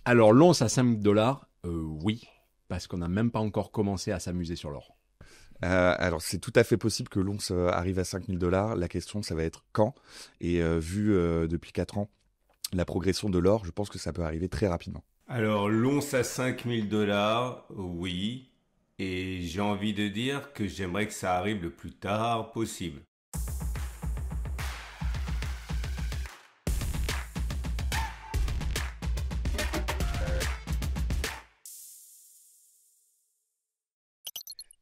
Alors, l'once à 5 000 $, oui, parce qu'on n'a même pas encore commencé à s'amuser sur l'or. Alors, c'est tout à fait possible que l'once arrive à 5 000 $. La question, ça va être quand. Et vu depuis 4 ans la progression de l'or, je pense que ça peut arriver très rapidement. Alors, l'once à 5 000 $, oui. Et j'ai envie de dire que j'aimerais que ça arrive le plus tard possible.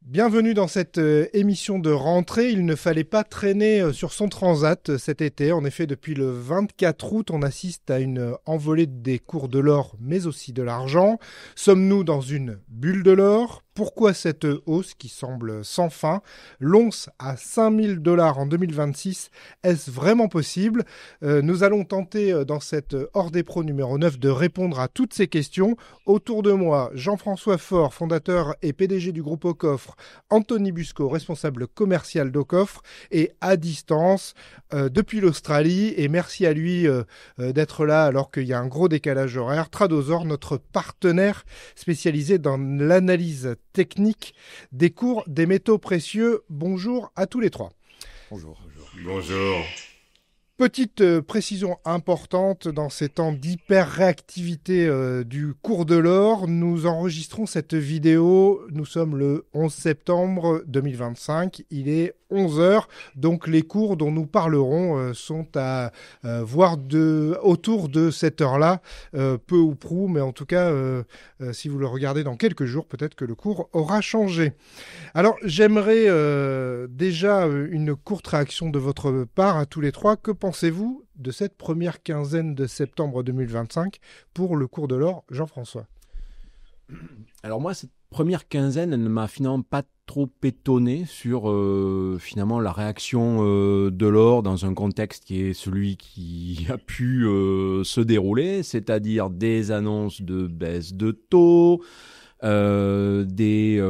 Bienvenue dans cette émission de rentrée. Il ne fallait pas traîner sur son transat cet été. En effet, depuis le 24 août, on assiste à une envolée des cours de l'or, mais aussi de l'argent. Sommes-nous dans une bulle de l'or ? Pourquoi cette hausse qui semble sans fin ? L'once à 5 000 $ en 2026, est-ce vraiment possible ? Nous allons tenter dans cette Hors des Pros numéro 9 de répondre à toutes ces questions. Autour de moi, Jean-François Faure, fondateur et PDG du groupe Aucoffre, Anthony Busco, responsable commercial d'Aucoffre, et à distance depuis l'Australie, et merci à lui d'être là alors qu'il y a un gros décalage horaire, Tradosor, notre partenaire spécialisé dans l'analyse technique des cours des métaux précieux. Bonjour à tous les trois. Bonjour. Bonjour. Petite précision importante, dans ces temps d'hyper-réactivité du cours de l'or, nous enregistrons cette vidéo, nous sommes le 11 septembre 2025, il est 11 heures, donc les cours dont nous parlerons sont à voir autour de cette heure-là, peu ou prou, mais en tout cas, si vous le regardez dans quelques jours, peut-être que le cours aura changé. Alors, j'aimerais déjà une courte réaction de votre part à tous les trois. Que pensez-vous de cette première quinzaine de septembre 2025 pour le cours de l'or, Jean-François ? Alors moi, cette première quinzaine, elle ne m'a finalement pas trop étonné sur finalement la réaction de l'or dans un contexte qui est celui qui a pu se dérouler, c'est-à-dire des annonces de baisse de taux, des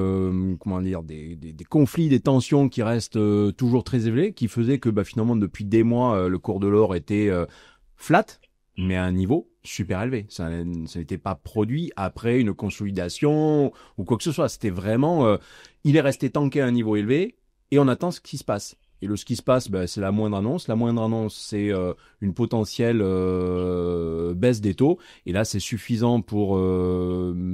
conflits, des tensions qui restent toujours très élevés, qui faisaient que finalement depuis des mois le cours de l'or était flat, mais à un niveau super élevé. Ça n'était pas produit après une consolidation ou quoi que ce soit. C'était vraiment, il est resté tanké à un niveau élevé et on attend ce qui se passe. Et ce qui se passe, c'est la moindre annonce. La moindre annonce, c'est une potentielle baisse des taux. Et là, c'est suffisant pour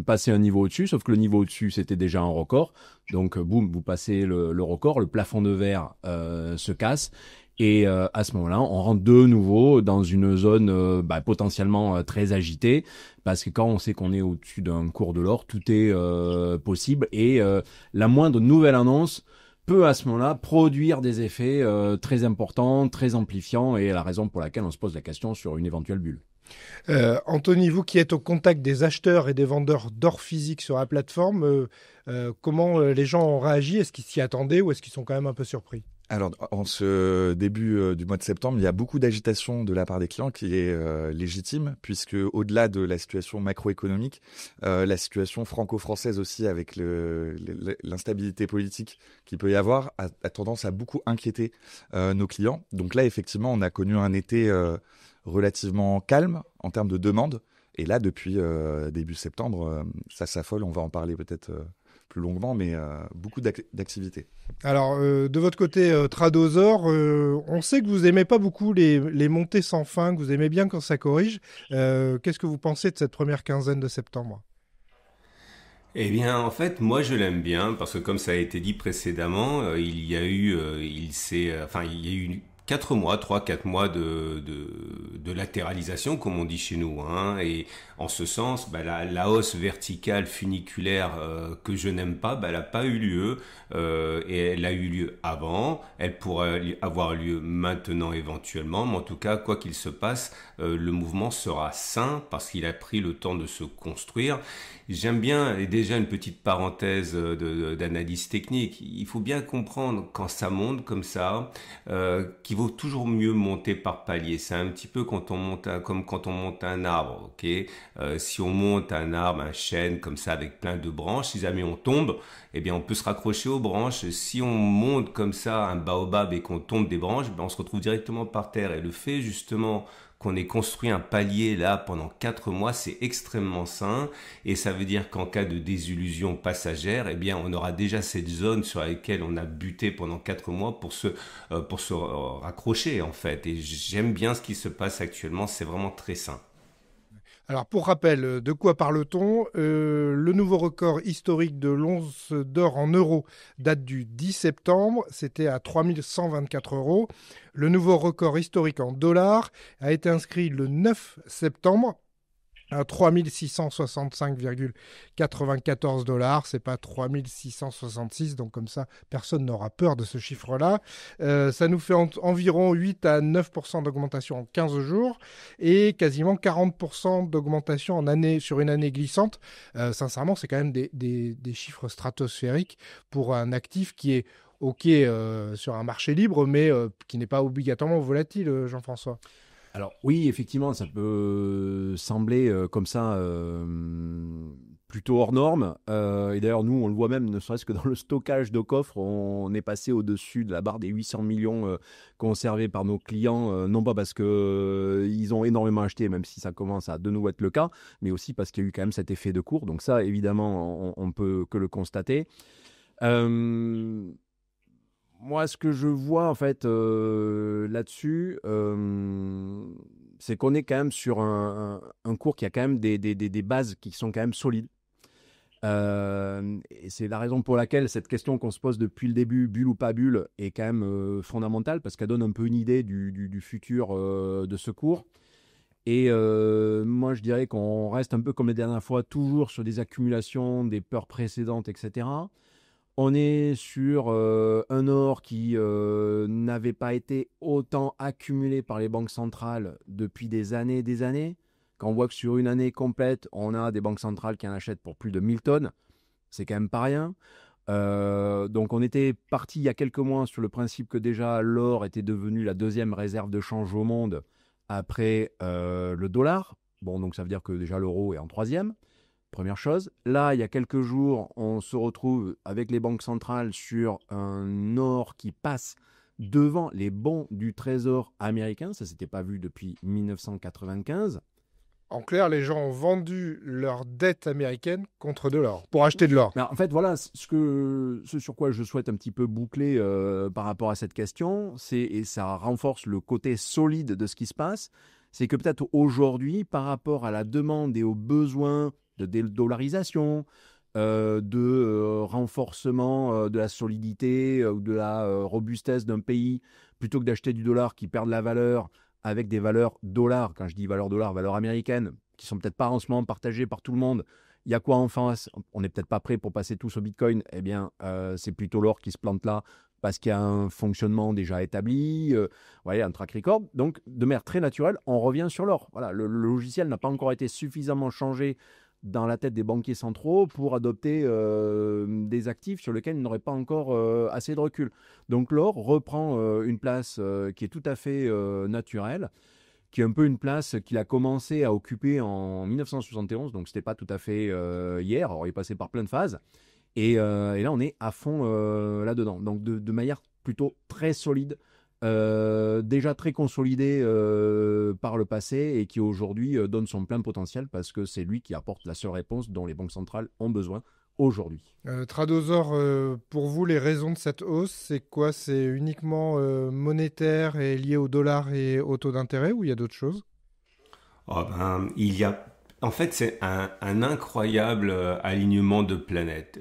passer un niveau au-dessus. Sauf que le niveau au-dessus, c'était déjà un record. Donc, boum, vous passez le record. Le plafond de verre se casse. Et à ce moment-là, on rentre de nouveau dans une zone potentiellement très agitée, parce que quand on sait qu'on est au-dessus d'un cours de l'or, tout est possible. Et la moindre nouvelle annonce peut à ce moment-là produire des effets très importants, très amplifiants, et la raison pour laquelle on se pose la question sur une éventuelle bulle. Anthony, vous qui êtes au contact des acheteurs et des vendeurs d'or physique sur la plateforme, comment les gens ont réagi ? Est-ce qu'ils s'y attendaient ou est-ce qu'ils sont quand même un peu surpris ? Alors, en ce début du mois de septembre, il y a beaucoup d'agitation de la part des clients qui est légitime, puisque au-delà de la situation macroéconomique, la situation franco-française aussi, avec l'instabilité politique qu'il peut y avoir, a tendance à beaucoup inquiéter nos clients. Donc là, effectivement, on a connu un été relativement calme en termes de demande. Et là, depuis début septembre, ça s'affole. On va en parler peut-être plus longuement, mais beaucoup d'activités. Alors, de votre côté, Tradosor, on sait que vous aimez pas beaucoup les montées sans fin, que vous aimez bien quand ça corrige. Qu'est-ce que vous pensez de cette première quinzaine de septembre ? Eh bien, en fait, moi, je l'aime bien parce que, comme ça a été dit précédemment, il y a eu, il y a eu 4 mois, 3, 4 mois de latéralisation, comme on dit chez nous, hein. Et en ce sens, la hausse verticale funiculaire que je n'aime pas, elle n'a pas eu lieu, et elle a eu lieu avant. Elle pourrait avoir lieu maintenant éventuellement, mais en tout cas, quoi qu'il se passe, le mouvement sera sain parce qu'il a pris le temps de se construire. J'aime bien, et déjà une petite parenthèse d'analyse technique, il faut bien comprendre quand ça monte comme ça, qu'il vaut toujours mieux monter par palier. C'est un petit peu comme quand on monte un arbre, ok. Si on monte un arbre, un chêne comme ça avec plein de branches, si jamais on tombe, eh bien on peut se raccrocher aux branches. Si on monte comme ça un baobab et qu'on tombe des branches, on se retrouve directement par terre. Et le fait justement qu'on ait construit un palier là pendant 4 mois, c'est extrêmement sain et ça veut dire qu'en cas de désillusion passagère, eh bien on aura déjà cette zone sur laquelle on a buté pendant 4 mois pour se raccrocher en fait. Et j'aime bien ce qui se passe actuellement, c'est vraiment très sain. Alors pour rappel, de quoi parle-t-on? Le nouveau record historique de l'once d'or en euros date du 10 septembre, c'était à 3124 euros. Le nouveau record historique en dollars a été inscrit le 9 septembre à 3665,94 $. C'est pas 3666, donc comme ça, personne n'aura peur de ce chiffre-là. Ça nous fait environ 8 à 9% d'augmentation en 15 jours et quasiment 40% d'augmentation sur une année glissante. Sincèrement, c'est quand même des chiffres stratosphériques pour un actif qui est OK sur un marché libre, mais qui n'est pas obligatoirement volatile, Jean-François. Alors oui, effectivement, ça peut sembler comme ça plutôt hors norme. Et d'ailleurs, nous, on le voit même, ne serait-ce que dans le stockage de coffres, on est passé au-dessus de la barre des 800 millions conservés par nos clients, non pas parce qu'ils ont énormément acheté, même si ça commence à de nouveau être le cas, mais aussi parce qu'il y a eu quand même cet effet de cours. Donc ça, évidemment, on peut que le constater. Moi, ce que je vois en fait là-dessus, c'est qu'on est quand même sur un cours qui a quand même des bases qui sont quand même solides. Et c'est la raison pour laquelle cette question qu'on se pose depuis le début, bulle ou pas bulle, est quand même fondamentale parce qu'elle donne un peu une idée du futur de ce cours. Et moi, je dirais qu'on reste un peu comme les dernières fois, toujours sur des accumulations, des peurs précédentes, etc. On est sur un or qui n'avait pas été autant accumulé par les banques centrales depuis des années et des années. Quand on voit que sur une année complète, on a des banques centrales qui en achètent pour plus de 1000 tonnes, c'est quand même pas rien. Donc on était parti il y a quelques mois sur le principe que déjà l'or était devenu la deuxième réserve de change au monde après le dollar. Bon, donc ça veut dire que déjà l'euro est en troisième. Première chose. Là, il y a quelques jours, on se retrouve avec les banques centrales sur un or qui passe devant les bons du Trésor américain. Ça ne s'était pas vu depuis 1995. En clair, les gens ont vendu leur dette américaine contre de l'or, pour acheter de l'or. Mais en fait, voilà, ce sur quoi je souhaite un petit peu boucler par rapport à cette question, et ça renforce le côté solide de ce qui se passe, c'est que peut-être aujourd'hui, par rapport à la demande et aux besoins de dédollarisation, de renforcement de la solidité ou de la robustesse d'un pays, plutôt que d'acheter du dollar qui perd de la valeur avec des valeurs dollars, quand je dis valeurs dollars, valeurs américaines, qui sont peut-être pas en ce moment partagées par tout le monde. Il y a quoi en face? On n'est peut-être pas prêt pour passer tous au Bitcoin. Eh bien, c'est plutôt l'or qui se plante là, parce qu'il y a un fonctionnement déjà établi, un track record. Donc, de manière très naturelle, on revient sur l'or. Voilà, le logiciel n'a pas encore été suffisamment changé dans la tête des banquiers centraux pour adopter des actifs sur lesquels ils n'auraient pas encore assez de recul. Donc l'or reprend une place qui est tout à fait naturelle, qui est un peu une place qu'il a commencé à occuper en 1971, donc c'était pas tout à fait hier, alors il est passé par plein de phases, et là on est à fond là-dedans, donc de manière plutôt très solide, déjà très consolidé par le passé et qui aujourd'hui donne son plein potentiel parce que c'est lui qui apporte la seule réponse dont les banques centrales ont besoin aujourd'hui. Tradosaur, pour vous, les raisons de cette hausse, c'est quoi? C'est uniquement monétaire et lié au dollar et au taux d'intérêt ou il y a d'autres choses? Il y a... En fait, c'est un incroyable alignement de planètes.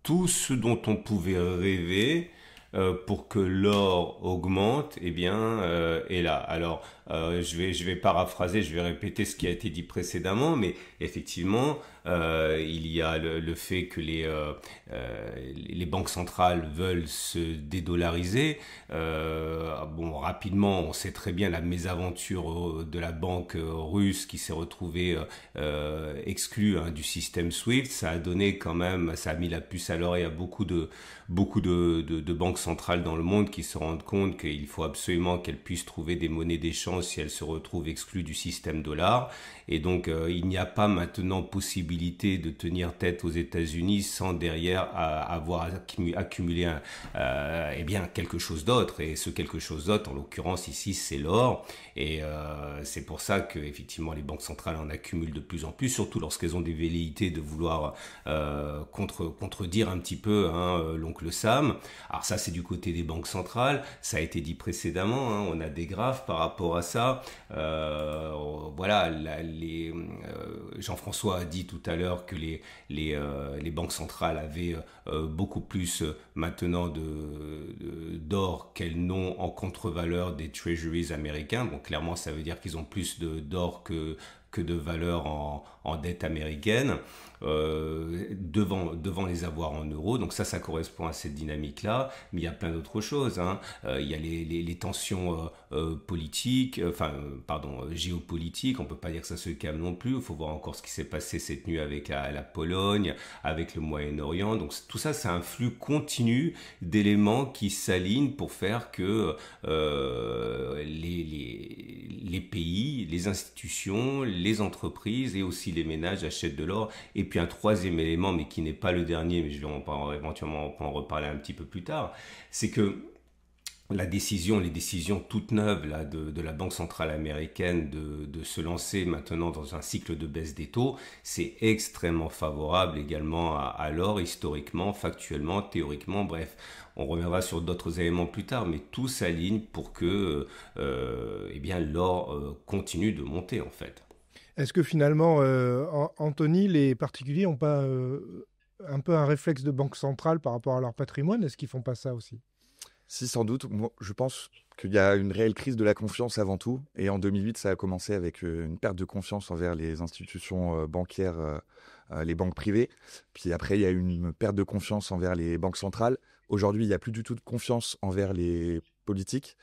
Tout ce dont on pouvait rêver pour que l'or augmente, eh bien, est là. Alors, je vais paraphraser, je vais répéter ce qui a été dit précédemment, mais effectivement, il y a le fait que les banques centrales veulent se dédollariser. Rapidement, on sait très bien la mésaventure de la banque russe qui s'est retrouvée exclue du système SWIFT. Ça a donné quand même, ça a mis la puce à l'oreille à beaucoup de banques centrales dans le monde qui se rendent compte qu'il faut absolument qu'elles puissent trouver des monnaies d'échange puissance si elle se retrouve exclue du système dollar. Et donc, il n'y a pas maintenant possibilité de tenir tête aux États-Unis sans derrière avoir accumulé eh bien, quelque chose d'autre. Et ce quelque chose d'autre, en l'occurrence ici, c'est l'or. Et c'est pour ça que effectivement les banques centrales en accumulent de plus en plus, surtout lorsqu'elles ont des velléités de vouloir contredire un petit peu l'oncle Sam. Alors ça, c'est du côté des banques centrales. Ça a été dit précédemment. On a des graphes par rapport à ça. Voilà, Jean-François a dit tout à l'heure que les banques centrales avaient beaucoup plus maintenant d'or qu'elles n'ont en contre-valeur des treasuries américains. Donc clairement, ça veut dire qu'ils ont plus d'or que de valeur en dette américaine, devant les avoirs en euros. Donc ça correspond à cette dynamique-là. Mais il y a plein d'autres choses. Il y a les tensions politiques, géopolitiques. On peut pas dire que ça se calme non plus. Il faut voir encore ce qui s'est passé cette nuit avec la Pologne, avec le Moyen-Orient. Donc tout ça, c'est un flux continu d'éléments qui s'alignent pour faire que les pays, les institutions, les entreprises et aussi les ménages achètent de l'or. Et puis un troisième élément, mais qui n'est pas le dernier, mais éventuellement on peut en reparler un petit peu plus tard, c'est que les décisions toutes neuves là, de la Banque centrale américaine de se lancer maintenant dans un cycle de baisse des taux, c'est extrêmement favorable également à l'or, historiquement, factuellement, théoriquement, bref. On reviendra sur d'autres éléments plus tard, mais tout s'aligne pour que l'or continue de monter en fait. Est-ce que finalement, Anthony, les particuliers n'ont pas un peu un réflexe de banque centrale par rapport à leur patrimoine? Est-ce qu'ils ne font pas ça aussi? Si, sans doute. Moi, je pense qu'il y a une réelle crise de la confiance avant tout. Et en 2008, ça a commencé avec une perte de confiance envers les institutions bancaires, les banques privées. Puis après, il y a eu une perte de confiance envers les banques centrales. Aujourd'hui, il n'y a plus du tout de confiance envers les politiques.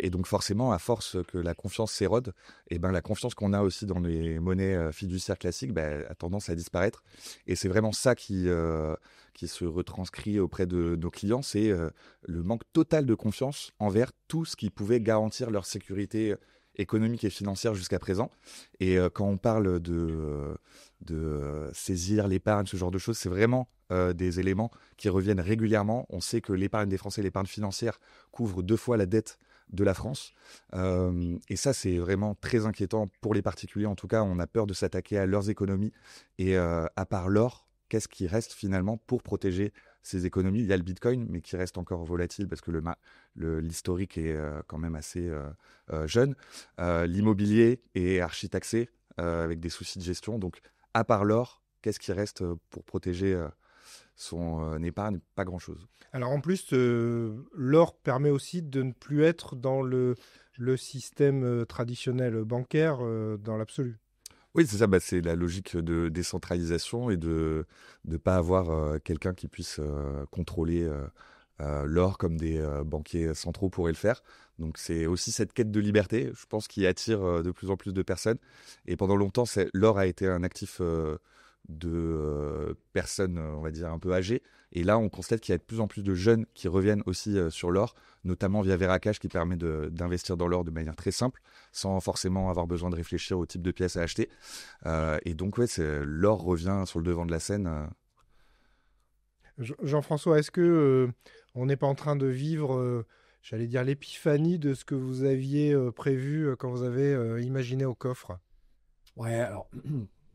Et donc forcément, à force que la confiance s'érode, et ben, la confiance qu'on a aussi dans les monnaies fiduciaires classiques a tendance à disparaître. Et c'est vraiment ça qui se retranscrit auprès de nos clients, c'est le manque total de confiance envers tout ce qui pouvait garantir leur sécurité économique et financière jusqu'à présent. Et quand on parle de saisir l'épargne, ce genre de choses, c'est vraiment des éléments qui reviennent régulièrement. On sait que l'épargne des Français, l'épargne financière, couvre 2 fois la dette de la France. Et ça, c'est vraiment très inquiétant pour les particuliers. En tout cas, on a peur de s'attaquer à leurs économies. Et à part l'or, qu'est-ce qui reste finalement pour protéger ces économies? Il y a le Bitcoin, mais qui reste encore volatile parce que l'historique est quand même assez jeune. L'immobilier est archi-taxé avec des soucis de gestion. Donc, à part l'or, qu'est-ce qui reste pour protéger son épargne? Pas grand-chose. Alors en plus, l'or permet aussi de ne plus être dans le système traditionnel bancaire dans l'absolu. Oui, c'est ça. C'est la logique de décentralisation et de ne pas avoir quelqu'un qui puisse contrôler l'or comme des banquiers centraux pourraient le faire. Donc c'est aussi cette quête de liberté, je pense, qui attire de plus en plus de personnes. Et pendant longtemps, l'or a été un actif de personnes, on va dire, un peu âgées. Et là, on constate qu'il y a de plus en plus de jeunes qui reviennent aussi sur l'or, notamment via Veracash, qui permet d'investir dans l'or de manière très simple, sans forcément avoir besoin de réfléchir au type de pièces à acheter. Et donc, ouais, l'or revient sur le devant de la scène. Jean-François, est-ce que on n'est pas en train de vivre, j'allais dire, l'épiphanie de ce que vous aviez prévu quand vous avez imaginé au coffre? Ouais, alors...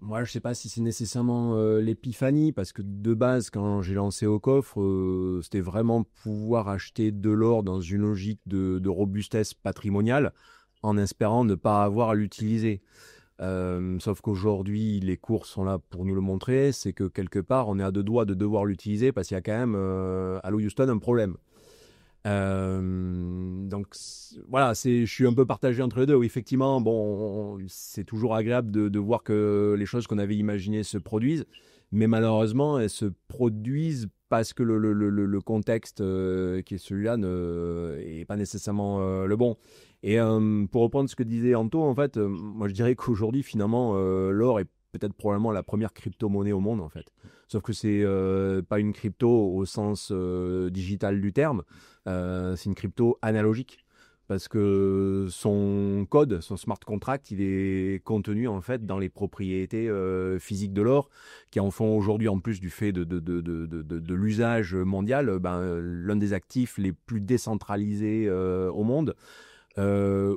Moi, je sais pas si c'est nécessairement l'épiphanie, parce que de base, quand j'ai lancé au coffre, c'était vraiment pouvoir acheter de l'or dans une logique de robustesse patrimoniale, en espérant ne pas avoir à l'utiliser. Sauf qu'aujourd'hui, les cours sont là pour nous le montrer, c'est que quelque part, on est à 2 doigts de devoir l'utiliser, parce qu'il y a quand même, à Houston, un problème. Donc voilà, je suis un peu partagé entre les deux. Oui, effectivement, bon, c'est toujours agréable de voir que les choses qu'on avait imaginées se produisent, mais malheureusement, elles se produisent parce que le contexte qui est celui-là n'est pas nécessairement le bon. Et pour reprendre ce que disait Anto, en fait, moi je dirais qu'aujourd'hui, finalement, l'or est peut-être probablement la première crypto-monnaie au monde, en fait. Sauf que c'est pas une crypto au sens digital du terme, c'est une crypto analogique. parce que son code, son smart contract, il est contenu en fait dans les propriétés physiques de l'or, qui en font aujourd'hui, en plus du fait de l'usage mondial, l'un des actifs les plus décentralisés au monde.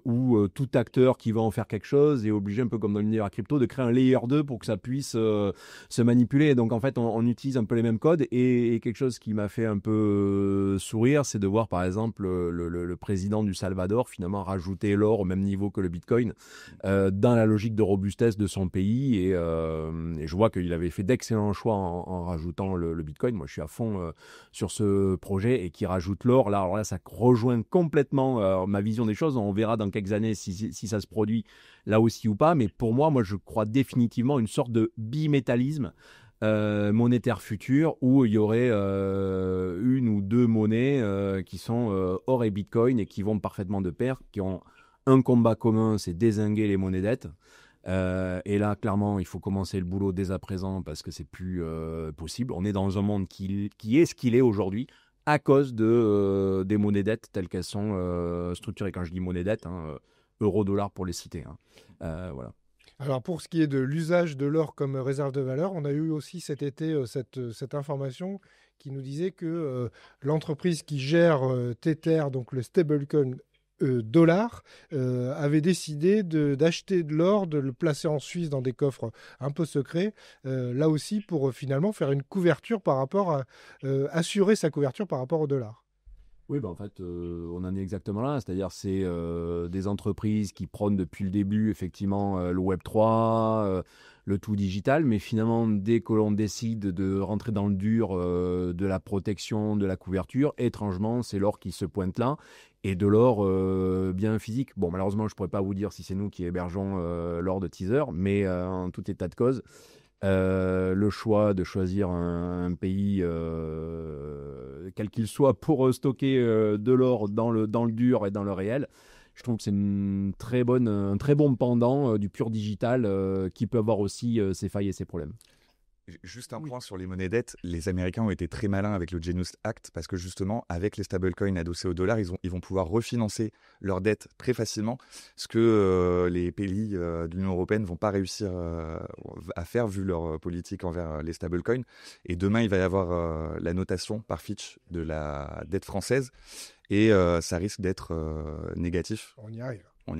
Où tout acteur qui va en faire quelque chose est obligé, un peu comme dans l'univers crypto, de créer un layer 2 pour que ça puisse se manipuler. Donc en fait, on utilise un peu les mêmes codes, et quelque chose qui m'a fait un peu sourire, c'est de voir par exemple le président du Salvador finalement rajouter l'or au même niveau que le Bitcoin dans la logique de robustesse de son pays, et je vois qu'il avait fait d'excellents choix en rajoutant le Bitcoin. Moi je suis à fond sur ce projet, et qui rajoute l'or là. Alors là, ça rejoint complètement ma vision des choses. On verra dans quelques années si ça se produit là aussi ou pas. Mais pour moi, je crois définitivement une sorte de bimétallisme monétaire futur, où il y aurait une ou deux monnaies qui sont or et Bitcoin, et qui vont parfaitement de pair, qui ont un combat commun, c'est dézinguer les monnaies dettes. Et là, clairement, il faut commencer le boulot dès à présent, parce que c'est plus possible. On est dans un monde qui est ce qu'il est aujourd'hui, à cause des monnaies dettes telles qu'elles sont structurées. Quand je dis monnaie dette, euro, dollar pour les citer. Voilà. Alors pour ce qui est de l'usage de l'or comme réserve de valeur, on a eu aussi cet été cette information qui nous disait que l'entreprise qui gère Tether, donc le stablecoin dollar, avait décidé d'acheter de l'or, de le placer en Suisse dans des coffres un peu secrets, là aussi pour finalement faire une couverture par rapport à assurer sa couverture par rapport au dollar. Oui, en fait, on en est exactement là. C'est-à-dire, c'est des entreprises qui prônent depuis le début, effectivement, le Web3, le tout digital. Mais finalement, dès que l'on décide de rentrer dans le dur de la protection, de la couverture, étrangement, c'est l'or qui se pointe là. Et de l'or bien physique. Bon, malheureusement, je ne pourrais pas vous dire si c'est nous qui hébergeons l'or de Tether, mais en tout état de cause, le choix de choisir un pays, quel qu'il soit, pour stocker de l'or dans le dur et dans le réel, je trouve que c'est un très bon pendant du pur digital qui peut avoir aussi ses failles et ses problèmes. Juste un point sur les monnaies dettes. Les Américains ont été très malins avec le Genius Act, parce que justement, avec les stablecoins adossés au dollar, ils vont pouvoir refinancer leurs dettes très facilement, ce que les pays de l'Union européenne ne vont pas réussir à faire, vu leur politique envers les stablecoins. Et demain, il va y avoir la notation par Fitch de la dette française, et ça risque d'être négatif. On y arrive. Oui.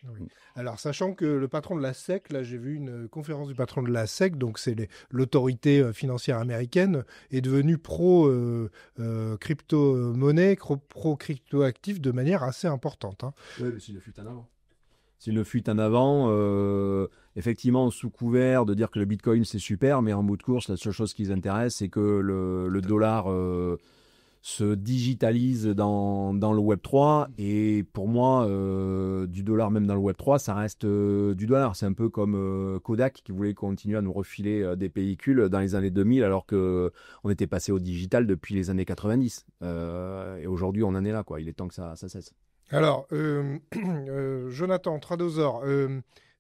Mm. Alors, sachant que le patron de la SEC, là j'ai vu une conférence du patron de la SEC, donc c'est l'autorité financière américaine, est devenu pro-crypto-monnaie, pro-crypto-actif de manière assez importante. Oui, mais s'il le fut en avant. S'il le fut en avant, effectivement, sous couvert de dire que le Bitcoin c'est super, mais en bout de course, la seule chose qui les intéresse, c'est que le dollar se digitalise dans le Web3, et pour moi, du dollar même dans le Web3, ça reste du dollar. C'est un peu comme Kodak qui voulait continuer à nous refiler des pellicules dans les années 2000, alors qu'on était passé au digital depuis les années 90. Et aujourd'hui, on en est là, quoi. Il est temps que ça cesse. Alors, Jonathan Tradosor,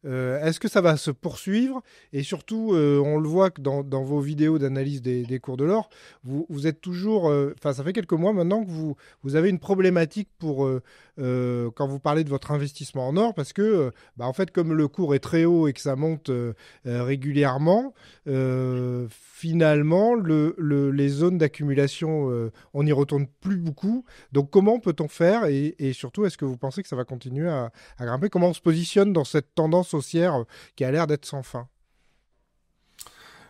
est-ce que ça va se poursuivre? Et surtout, on le voit que dans vos vidéos d'analyse des cours de l'or, vous êtes toujours... ça fait quelques mois maintenant que vous avez une problématique pour quand vous parlez de votre investissement en or, parce que, en fait, comme le cours est très haut et que ça monte régulièrement, finalement, les zones d'accumulation, on n'y retourne plus beaucoup. Donc, comment peut-on faire? Et surtout, est-ce que vous pensez que ça va continuer à grimper? Comment on se positionne dans cette tendance haussière qui a l'air d'être sans fin?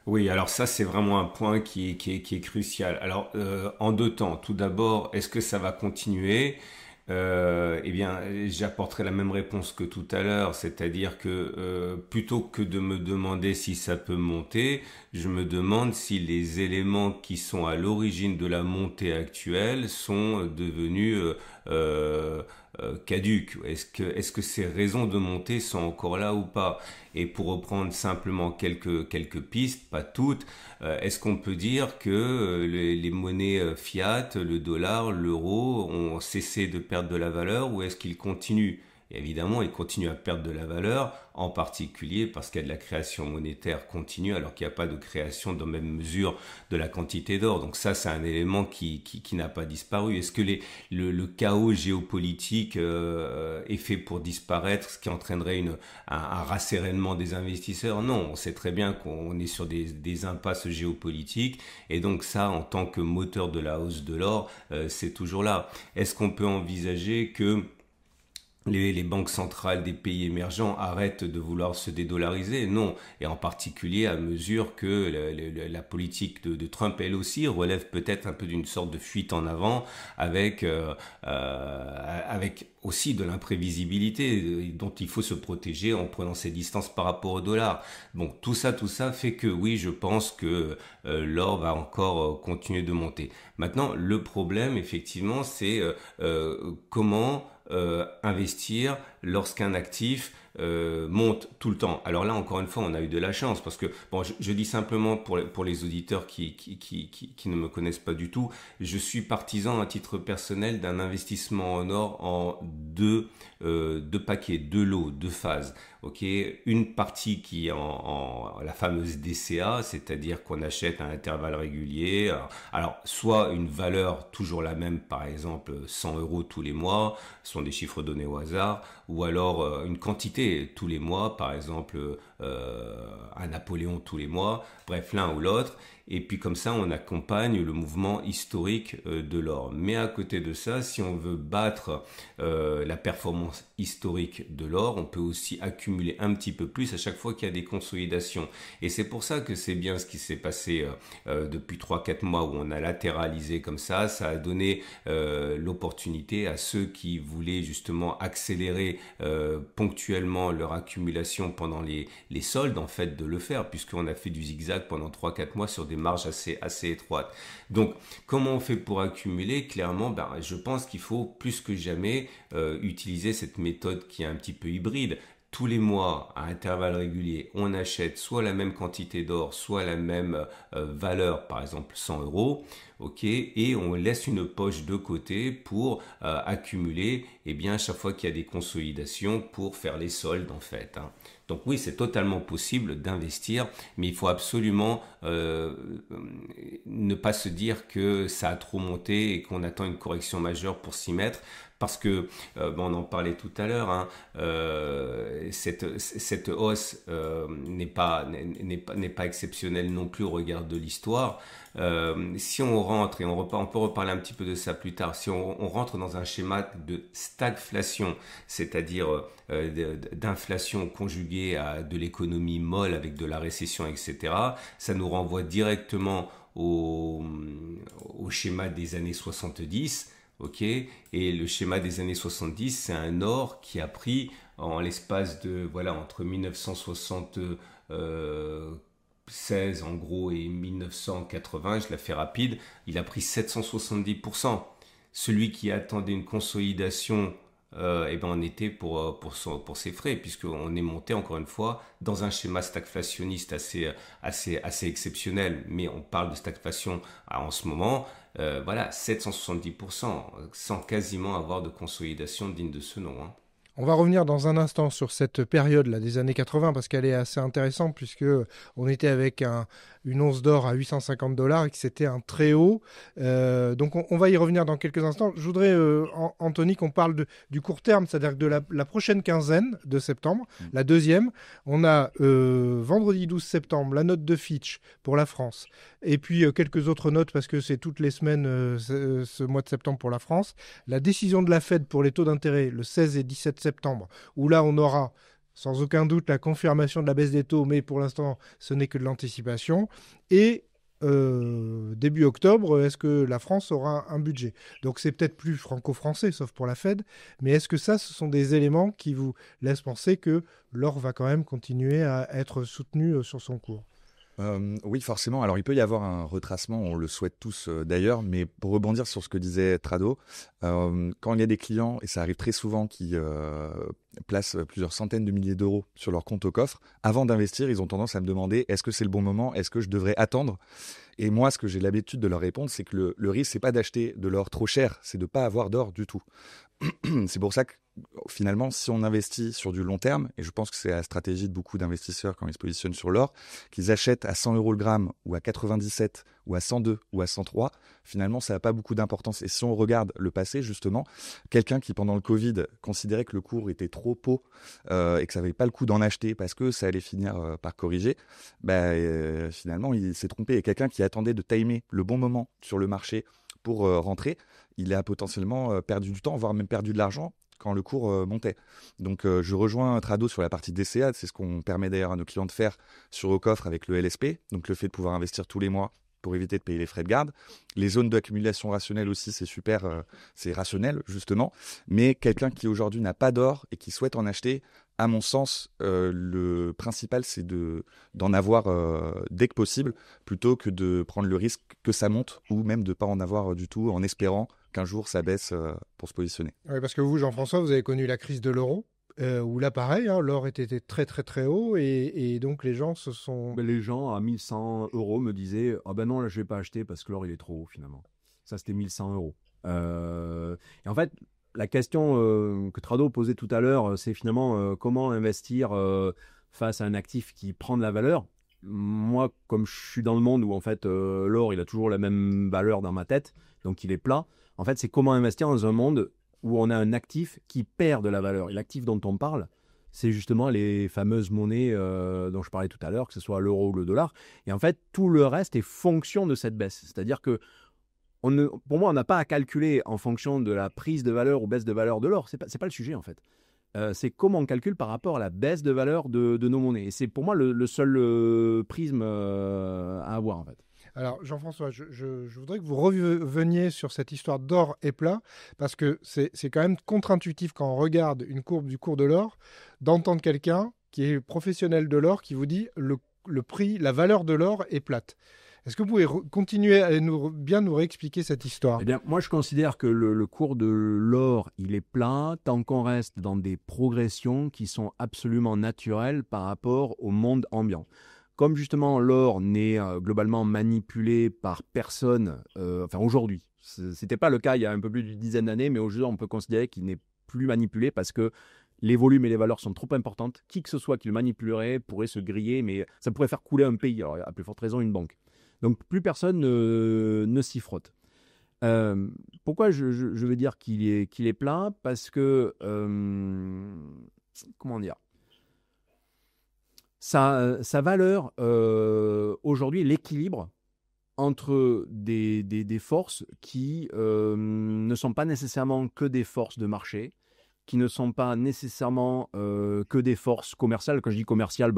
Oui, alors ça, c'est vraiment un point qui est crucial. Alors, en deux temps. Tout d'abord, est-ce que ça va continuer? Eh bien, j'apporterai la même réponse que tout à l'heure, c'est-à-dire que plutôt que de me demander si ça peut monter, je me demande si les éléments qui sont à l'origine de la montée actuelle sont devenus caduques. Est-ce que ces raisons de monter sont encore là ou pas? Et pour reprendre simplement quelques pistes, pas toutes, est-ce qu'on peut dire que les monnaies fiat, le dollar, l'euro ont cessé de perdre de la valeur, ou est-ce qu'ils continuent Et évidemment, il continue à perdre de la valeur, en particulier parce qu'il y a de la création monétaire continue, alors qu'il n'y a pas de création de même mesure de la quantité d'or. Donc ça, c'est un élément qui n'a pas disparu. Est-ce que le chaos géopolitique est fait pour disparaître, ce qui entraînerait un rassérénement des investisseurs? Non, on sait très bien qu'on est sur des impasses géopolitiques, et donc ça, en tant que moteur de la hausse de l'or, c'est toujours là. Est-ce qu'on peut envisager que les banques centrales des pays émergents arrêtent de vouloir se dédollariser? Non, et en particulier à mesure que la politique de Trump, elle aussi, relève peut-être un peu d'une sorte de fuite en avant, avec aussi de l'imprévisibilité dont il faut se protéger en prenant ses distances par rapport au dollar. Bon, tout ça fait que oui, je pense que l'or va encore continuer de monter. Maintenant, le problème, effectivement, c'est comment investir lorsqu'un actif monte tout le temps. Alors là, encore une fois, on a eu de la chance, parce que, bon, je dis simplement pour les auditeurs qui ne me connaissent pas du tout, je suis partisan à titre personnel d'un investissement en or en deux paquets, deux lots, deux phases. Ok, une partie qui est en la fameuse DCA, c'est-à-dire qu'on achète à intervalles réguliers. Alors, soit une valeur toujours la même, par exemple 100 € tous les mois, ce sont des chiffres donnés au hasard, ou alors une quantité tous les mois, par exemple un Napoléon tous les mois, bref, l'un ou l'autre. Et puis comme ça, on accompagne le mouvement historique de l'or. Mais à côté de ça, si on veut battre la performance historique de l'or, on peut aussi accumuler un petit peu plus à chaque fois qu'il y a des consolidations. Et c'est pour ça que c'est bien ce qui s'est passé depuis 3-4 mois, où on a latéralisé comme ça. Ça a donné l'opportunité à ceux qui voulaient justement accélérer ponctuellement leur accumulation pendant les soldes, en fait, de le faire, puisqu'on a fait du zigzag pendant 3-4 mois sur des marges assez étroites. Donc, comment on fait pour accumuler? Clairement, je pense qu'il faut plus que jamais utiliser cette méthode qui est un petit peu hybride. Tous les mois, à intervalles réguliers, on achète soit la même quantité d'or, soit la même valeur, par exemple 100 €, ok, et on laisse une poche de côté pour accumuler, et bien, à chaque fois qu'il y a des consolidations, pour faire les soldes, en fait, hein. Donc oui, c'est totalement possible d'investir, mais il faut absolument ne pas se dire que ça a trop monté et qu'on attend une correction majeure pour s'y mettre. Parce que, on en parlait tout à l'heure, hein, cette hausse n'est pas exceptionnelle non plus au regard de l'histoire. Si on rentre, et on peut reparler un petit peu de ça plus tard, si on rentre dans un schéma de stagflation, c'est-à-dire d'inflation conjuguée à de l'économie molle avec de la récession, etc., ça nous renvoie directement au schéma des années 70. Ok, et le schéma des années 70, c'est un or qui a pris en l'espace de, entre 1976 en gros et 1980, je la fais rapide, il a pris 770%. Celui qui attendait une consolidation, on était pour ses frais, puisqu'on est monté encore une fois dans un schéma stagflationniste assez exceptionnel, mais on parle de stagflation en ce moment. 770%, sans quasiment avoir de consolidation digne de ce nom, hein. On va revenir dans un instant sur cette période là des années 80 parce qu'elle est assez intéressante, puisque on était avec une once d'or à 850 $ et que c'était un très haut. Donc on va y revenir dans quelques instants. Je voudrais, Anthony, qu'on parle du court terme, c'est-à-dire que de la prochaine quinzaine de septembre, la deuxième. On a vendredi 12 septembre la note de Fitch pour la France, et puis quelques autres notes parce que c'est toutes les semaines ce mois de septembre pour la France. La décision de la Fed pour les taux d'intérêt le 16 et 17 septembre, où là on aura sans aucun doute la confirmation de la baisse des taux, mais pour l'instant ce n'est que de l'anticipation. Et début octobre, est-ce que la France aura un budget? Donc c'est peut-être plus franco-français, sauf pour la Fed, mais est-ce que ce sont des éléments qui vous laissent penser que l'or va quand même continuer à être soutenu sur son cours? Oui, forcément. Alors, il peut y avoir un retracement, on le souhaite tous d'ailleurs, mais pour rebondir sur ce que disait Trado, quand il y a des clients, et ça arrive très souvent, qui placent plusieurs centaines de milliers d'euros sur leur compte au coffre, avant d'investir, ils ont tendance à me demander est-ce que c'est le bon moment, est-ce que je devrais attendre? Et moi, ce que j'ai l'habitude de leur répondre, c'est que le risque, c'est pas d'acheter de l'or trop cher, c'est de pas avoir d'or du tout. C'est pour ça que finalement, si on investit sur du long terme, et je pense que c'est la stratégie de beaucoup d'investisseurs quand ils se positionnent sur l'or, qu'ils achètent à 100 euros le gramme, ou à 97, ou à 102, ou à 103, finalement, ça n'a pas beaucoup d'importance. Et si on regarde le passé, justement, quelqu'un qui, pendant le Covid, considérait que le cours était trop haut et que ça valait pas le coup d'en acheter parce que ça allait finir par corriger, finalement, il s'est trompé. Et quelqu'un qui attendait de timer le bon moment sur le marché pour rentrer, il a potentiellement perdu du temps, voire même perdu de l'argent quand le cours montait. Donc je rejoins Trado sur la partie DCA, c'est ce qu'on permet d'ailleurs à nos clients de faire sur au coffre avec le LSP, donc le fait de pouvoir investir tous les mois pour éviter de payer les frais de garde. Les zones d'accumulation rationnelle aussi, c'est super, c'est rationnel justement, mais quelqu'un qui aujourd'hui n'a pas d'or et qui souhaite en acheter, à mon sens, le principal c'est d'en avoir dès que possible, plutôt que de prendre le risque que ça monte ou même de ne pas en avoir du tout en espérant qu'un jour ça baisse pour se positionner. Oui, parce que vous, Jean-François, vous avez connu la crise de l'euro, où là, pareil, hein, l'or était très très très haut, et donc les gens se sont... Les gens à 1100 euros me disaient « Ah ben non, là je vais pas acheter parce que l'or il est trop haut finalement ». Ça c'était 1100 euros. Et en fait, la question que Trado posait tout à l'heure, c'est finalement comment investir face à un actif qui prend de la valeur. Moi, comme je suis dans le monde où en fait l'or il a toujours la même valeur dans ma tête, donc il est plat, en fait c'est comment investir dans un monde où on a un actif qui perd de la valeur. Et l'actif dont on parle, c'est justement les fameuses monnaies dont je parlais tout à l'heure, que ce soit l'euro ou le dollar. Et en fait, tout le reste est fonction de cette baisse. C'est-à-dire que pour moi, on n'a pas à calculer en fonction de la prise de valeur ou baisse de valeur de l'or. C'est pas le sujet, en fait. C'est comment on calcule par rapport à la baisse de valeur de nos monnaies. Et c'est pour moi le seul prisme à avoir, en fait. Alors, Jean-François, je voudrais que vous reveniez sur cette histoire d'or et plat, parce que c'est quand même contre-intuitif quand on regarde une courbe du cours de l'or, d'entendre quelqu'un qui est professionnel de l'or qui vous dit le prix, la valeur de l'or est plate. Est-ce que vous pouvez continuer à bien nous réexpliquer cette histoire ? Eh bien, moi, je considère que le cours de l'or, il est plat tant qu'on reste dans des progressions qui sont absolument naturelles par rapport au monde ambiant. Comme justement l'or n'est globalement manipulé par personne, enfin aujourd'hui, c'était pas le cas il y a un peu plus d'une dizaine d'années, mais aujourd'hui on peut considérer qu'il n'est plus manipulé parce que les volumes et les valeurs sont trop importantes. Qui que ce soit qui le manipulerait pourrait se griller, mais ça pourrait faire couler un pays, alors à plus forte raison une banque. Donc plus personne ne s'y frotte. Pourquoi je veux dire qu'il est plat ? Parce que, comment dire ? Sa valeur, aujourd'hui, l'équilibre entre des forces qui ne sont pas nécessairement que des forces de marché, qui ne sont pas nécessairement que des forces commerciales. Quand je dis commerciales,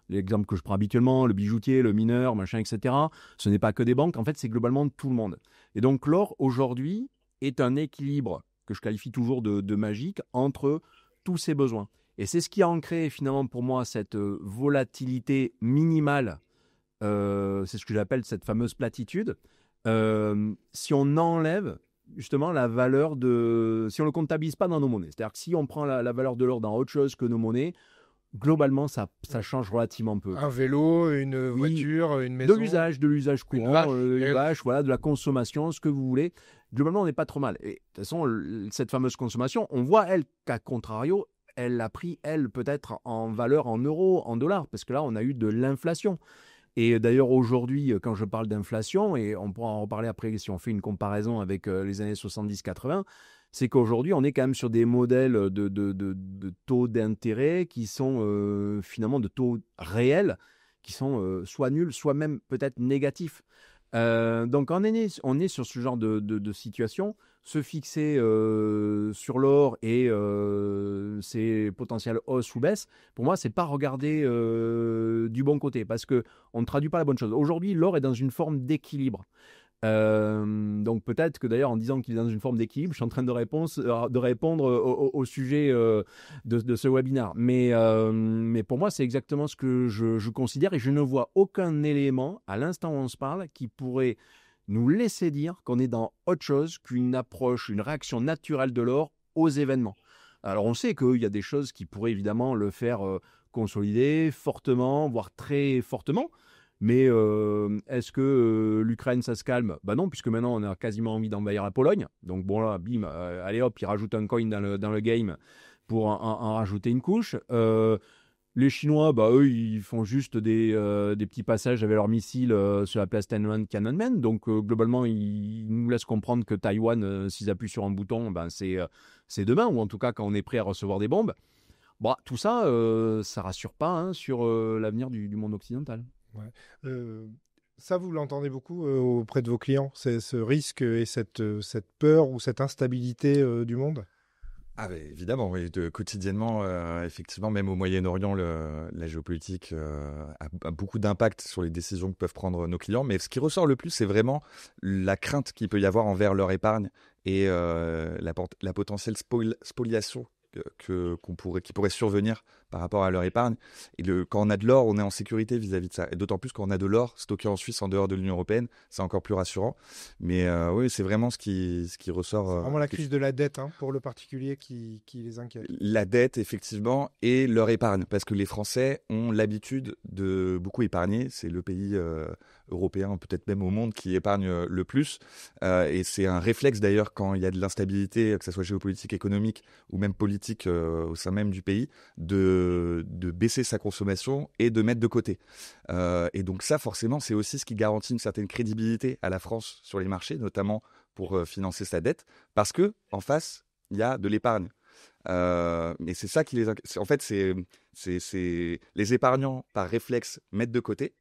l'exemple que je prends habituellement, le bijoutier, le mineur, machin, etc., ce n'est pas que des banques, en fait, c'est globalement tout le monde. Et donc l'or, aujourd'hui, est un équilibre que je qualifie toujours de magique entre tous ces besoins. Et c'est ce qui a ancré finalement pour moi cette volatilité minimale, c'est ce que j'appelle cette fameuse platitude. Si on enlève justement la valeur si on ne le comptabilise pas dans nos monnaies, c'est-à-dire que si on prend la valeur de l'or dans autre chose que nos monnaies, globalement ça change relativement peu. Un vélo, une voiture, une maison. De l'usage courant, une vache, voilà, de la consommation, ce que vous voulez. Globalement, on n'est pas trop mal. Et de toute façon, cette fameuse consommation, on voit, elle, qu'à contrario, elle a pris, elle, peut-être en valeur en euros, en dollars, parce que là, on a eu de l'inflation. Et d'ailleurs, aujourd'hui, quand je parle d'inflation, et on pourra en reparler après si on fait une comparaison avec les années 70-80, c'est qu'aujourd'hui, on est quand même sur des modèles de taux d'intérêt qui sont finalement de taux réels, qui sont soit nuls, soit même peut-être négatifs. Donc on est sur ce genre de situation. Se fixer sur l'or et ses potentielles hausses ou baisses, pour moi, c'est pas regarder du bon côté, parce que on ne traduit pas la bonne chose. Aujourd'hui, l'or est dans une forme d'équilibre. Donc peut-être que d'ailleurs en disant qu'il est dans une forme d'équilibre, je suis en train de répondre au sujet de ce webinaire. Mais pour moi, c'est exactement ce que je considère, et je ne vois aucun élément à l'instant où on se parle qui pourrait nous laisser dire qu'on est dans autre chose qu'une approche, une réaction naturelle de l'or aux événements. Alors on sait qu'il y a des choses qui pourraient évidemment le faire consolider fortement, voire très fortement. Mais est-ce que l'Ukraine, ça se calme? Bah non, puisque maintenant, on a quasiment envie d'envahir la Pologne. Donc bon, là, bim, allez hop, ils rajoutent un coin dans le game pour en rajouter une couche. Les Chinois, bah, eux, ils font juste des petits passages avec leurs missiles sur la place Tiananmen. Donc, globalement, ils nous laissent comprendre que Taïwan, s'ils appuient sur un bouton, ben, c'est demain, ou en tout cas quand on est prêt à recevoir des bombes. Bon, tout ça, ça rassure pas hein, sur l'avenir du monde occidental. Ouais. Ça, vous l'entendez beaucoup auprès de vos clients, c'est ce risque et cette peur ou cette instabilité du monde? Ah bah, évidemment, oui, quotidiennement, effectivement, même au Moyen-Orient, la géopolitique a beaucoup d'impact sur les décisions que peuvent prendre nos clients. Mais ce qui ressort le plus, c'est vraiment la crainte qu'il peut y avoir envers leur épargne et la potentielle spoliation qui pourrait survenir par rapport à leur épargne. Et quand on a de l'or, on est en sécurité vis-à-vis de ça. Et d'autant plus quand on a de l'or stocké en Suisse, en dehors de l'Union européenne, c'est encore plus rassurant. Mais oui, c'est vraiment ce qui ressort. C'est vraiment la crise de la dette hein, pour le particulier qui les inquiète. La dette, effectivement, et leur épargne. Parce que les Français ont l'habitude de beaucoup épargner. C'est le pays européen, peut-être même au monde, qui épargne le plus. Et c'est un réflexe d'ailleurs quand il y a de l'instabilité, que ce soit géopolitique, économique ou même politique au sein même du pays, de baisser sa consommation et de mettre de côté. Et donc ça, forcément, c'est aussi ce qui garantit une certaine crédibilité à la France sur les marchés, notamment pour financer sa dette, parce que en face, il y a de l'épargne. Mais c'est ça qui les inquiète. En fait, c'est les épargnants par réflexe mettent de côté.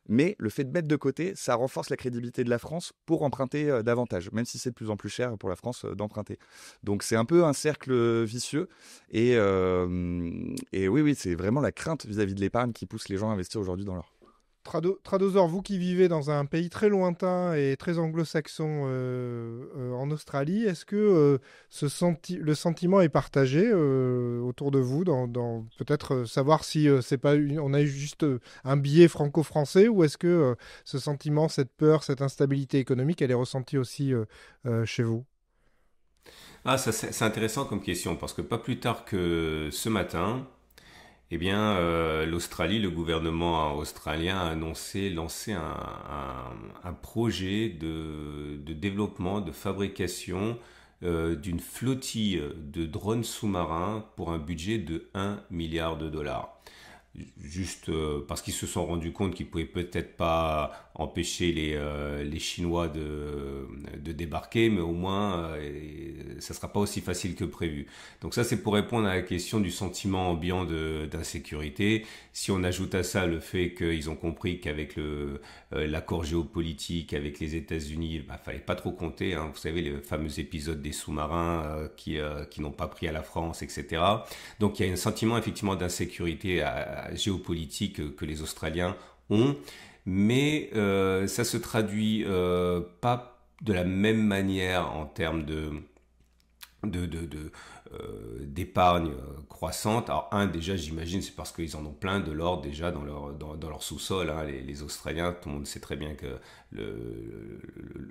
Mais le fait de mettre de côté, ça renforce la crédibilité de la France pour emprunter davantage, même si c'est de plus en plus cher pour la France d'emprunter. Donc c'est un peu un cercle vicieux. Et oui, c'est vraiment la crainte vis-à-vis de l'épargne qui pousse les gens à investir aujourd'hui dans l'or. Tradosaur, vous qui vivez dans un pays très lointain et très anglo-saxon en Australie, est-ce que le sentiment est partagé autour de vous dans peut-être savoir si c'est pas on a eu juste un biais franco-français ou est-ce que ce sentiment, cette peur, cette instabilité économique, elle est ressentie aussi chez vous? Ah, ça c'est intéressant comme question parce que pas plus tard que ce matin, eh bien, l'Australie, le gouvernement australien a lancé un projet de développement, de fabrication d'une flottille de drones sous-marins pour un budget de 1 milliard de dollars. Juste parce qu'ils se sont rendus compte qu'ils pouvaient peut-être pas empêcher les Chinois de débarquer, mais au moins ça sera pas aussi facile que prévu. Donc ça c'est pour répondre à la question du sentiment ambiant d'insécurité. Si on ajoute à ça le fait qu'ils ont compris qu'avec l'accord géopolitique avec les États-Unis, bah, fallait pas trop compter. Hein. Vous savez les fameux épisodes des sous-marins qui n'ont pas pris à la France, etc. Donc il y a un sentiment effectivement d'insécurité géopolitique que les Australiens ont, mais ça se traduit pas de la même manière en termes d'épargne croissante. Alors déjà j'imagine c'est parce qu'ils en ont plein de l'or déjà dans leur sous-sol hein. Les Australiens, tout le monde sait très bien que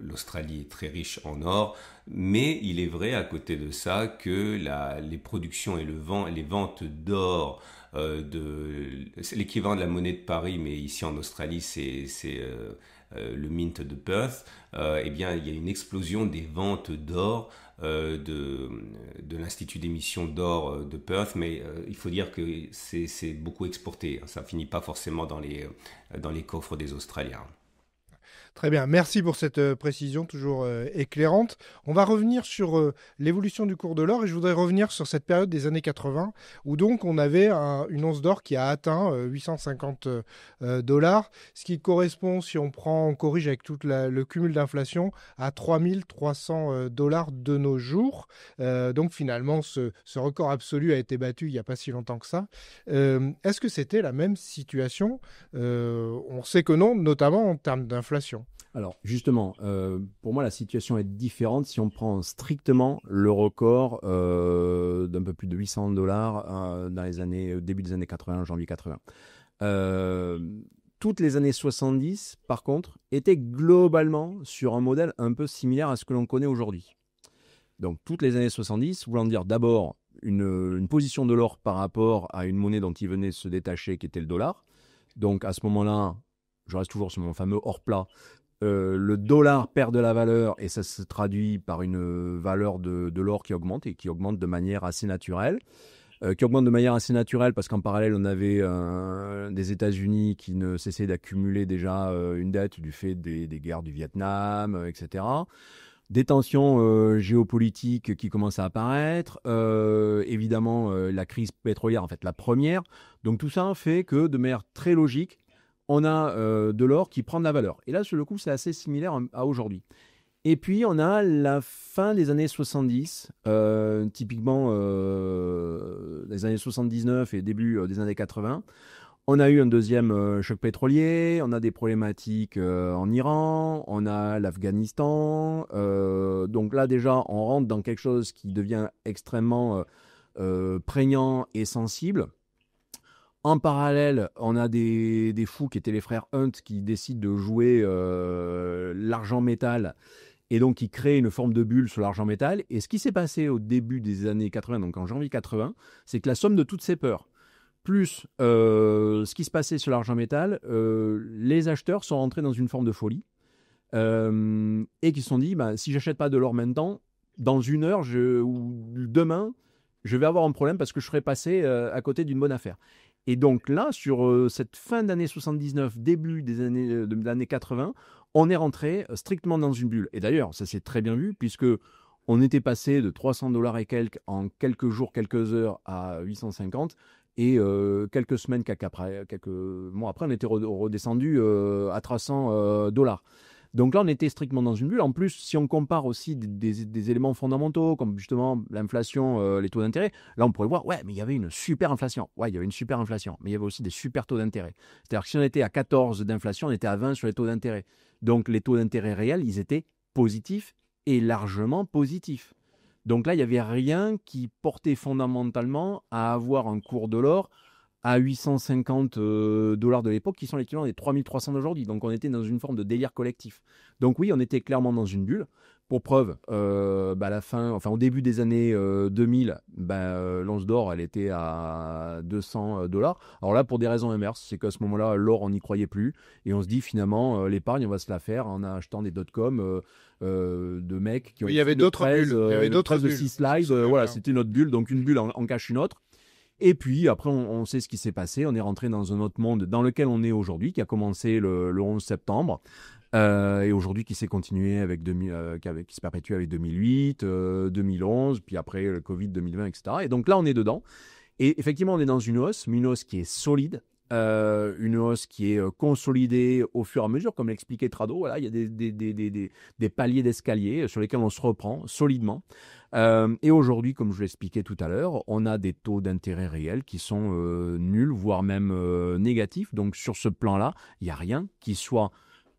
l'Australie est très riche en or, mais il est vrai à côté de ça que les productions et les ventes d'or c'est l'équivalent de la monnaie de Paris, mais ici en Australie c'est le mint de Perth, eh bien il y a une explosion des ventes d'or de l'Institut d'émission d'or de Perth, mais il faut dire que c'est beaucoup exporté, ça finit pas forcément dans les coffres des Australiens. Très bien, merci pour cette précision toujours éclairante. On va revenir sur l'évolution du cours de l'or et je voudrais revenir sur cette période des années 80 où donc on avait une once d'or qui a atteint 850 dollars, ce qui correspond, si on corrige avec tout le cumul d'inflation, à 3300 dollars de nos jours. Donc finalement, ce record absolu a été battu il n'y a pas si longtemps que ça. Est-ce que c'était la même situation? On sait que non, notamment en termes d'inflation. Alors justement, pour moi la situation est différente si on prend strictement le record d'un peu plus de 800 dollars dans les début des années 80, janvier 80. Toutes les années 70, par contre, étaient globalement sur un modèle un peu similaire à ce que l'on connaît aujourd'hui. Donc toutes les années 70, voulant dire d'abord une position de l'or par rapport à une monnaie dont il venait de se détacher, qui était le dollar. Donc à ce moment-là, je reste toujours sur mon fameux hors plat, le dollar perd de la valeur et ça se traduit par une valeur de l'or qui augmente et qui augmente de manière assez naturelle. Parce qu'en parallèle, on avait des États-Unis qui ne cessaient d'accumuler déjà une dette du fait des guerres du Vietnam, etc. Des tensions géopolitiques qui commencent à apparaître, évidemment la crise pétrolière, en fait la première. Donc tout ça fait que de manière très logique, on a de l'or qui prend de la valeur. Et là, sur le coup, c'est assez similaire à aujourd'hui. Et puis, on a la fin des années 70, typiquement les années 79 et début des années 80. On a eu un deuxième choc pétrolier, on a des problématiques en Iran, on a l'Afghanistan. Donc là, déjà, on rentre dans quelque chose qui devient extrêmement prégnant et sensible. En parallèle, on a des fous qui étaient les frères Hunt qui décident de jouer l'argent métal et donc qui créent une forme de bulle sur l'argent métal. Et ce qui s'est passé au début des années 80, donc en janvier 80, c'est que la somme de toutes ces peurs, plus ce qui se passait sur l'argent métal, les acheteurs sont rentrés dans une forme de folie et qui se sont dit, si j'achète pas de l'or maintenant, dans une heure ou demain, je vais avoir un problème parce que je serai passé à côté d'une bonne affaire. Et donc là, sur cette fin d'année 79, début de l'année 80, on est rentré strictement dans une bulle. Et d'ailleurs, ça s'est très bien vu puisque on était passé de $300 et quelques en quelques jours, quelques heures à 850. Et quelques semaines, quelques mois après, on était redescendu à $300. Donc là, on était strictement dans une bulle. En plus, si on compare aussi des éléments fondamentaux, comme justement l'inflation, les taux d'intérêt, là, on pourrait voir, ouais, mais il y avait une super inflation. Ouais, il y avait une super inflation, mais il y avait aussi des super taux d'intérêt. C'est-à-dire que si on était à 14 d'inflation, on était à 20 sur les taux d'intérêt. Donc les taux d'intérêt réels, ils étaient positifs et largement positifs. Donc là, il n'y avait rien qui portait fondamentalement à avoir un cours de l'or à 850 dollars de l'époque, qui sont l'équivalent des 3300 d'aujourd'hui. Donc on était dans une forme de délire collectif. Donc oui, on était clairement dans une bulle. Pour preuve, au début des années 2000, l'once d'or, elle était à 200 dollars. Alors là, pour des raisons inverses, c'est qu'à ce moment-là, l'or, on n'y croyait plus. Et on se dit finalement, l'épargne, on va se la faire en achetant des dot-com de mecs qui ont il y avait d'autres bulles. Il y avait d'autres de 6 slides. Voilà, c'était notre bulle. Donc une bulle en cache une autre. Et puis, après, on sait ce qui s'est passé. On est rentré dans un autre monde dans lequel on est aujourd'hui, qui a commencé le 11 septembre. Et aujourd'hui, qui s'est continué qui se perpétue avec 2008, 2011, puis après le Covid 2020, etc. Et donc là, on est dedans. Et effectivement, on est dans une hausse, mais une hausse qui est solide. Une hausse qui est consolidée au fur et à mesure, comme l'expliquait Trado. Voilà, il y a des paliers d'escalier sur lesquels on se reprend solidement. Et aujourd'hui, comme je l'expliquais tout à l'heure, on a des taux d'intérêt réels qui sont nuls, voire même négatifs. Donc sur ce plan-là, il n'y a rien qui soit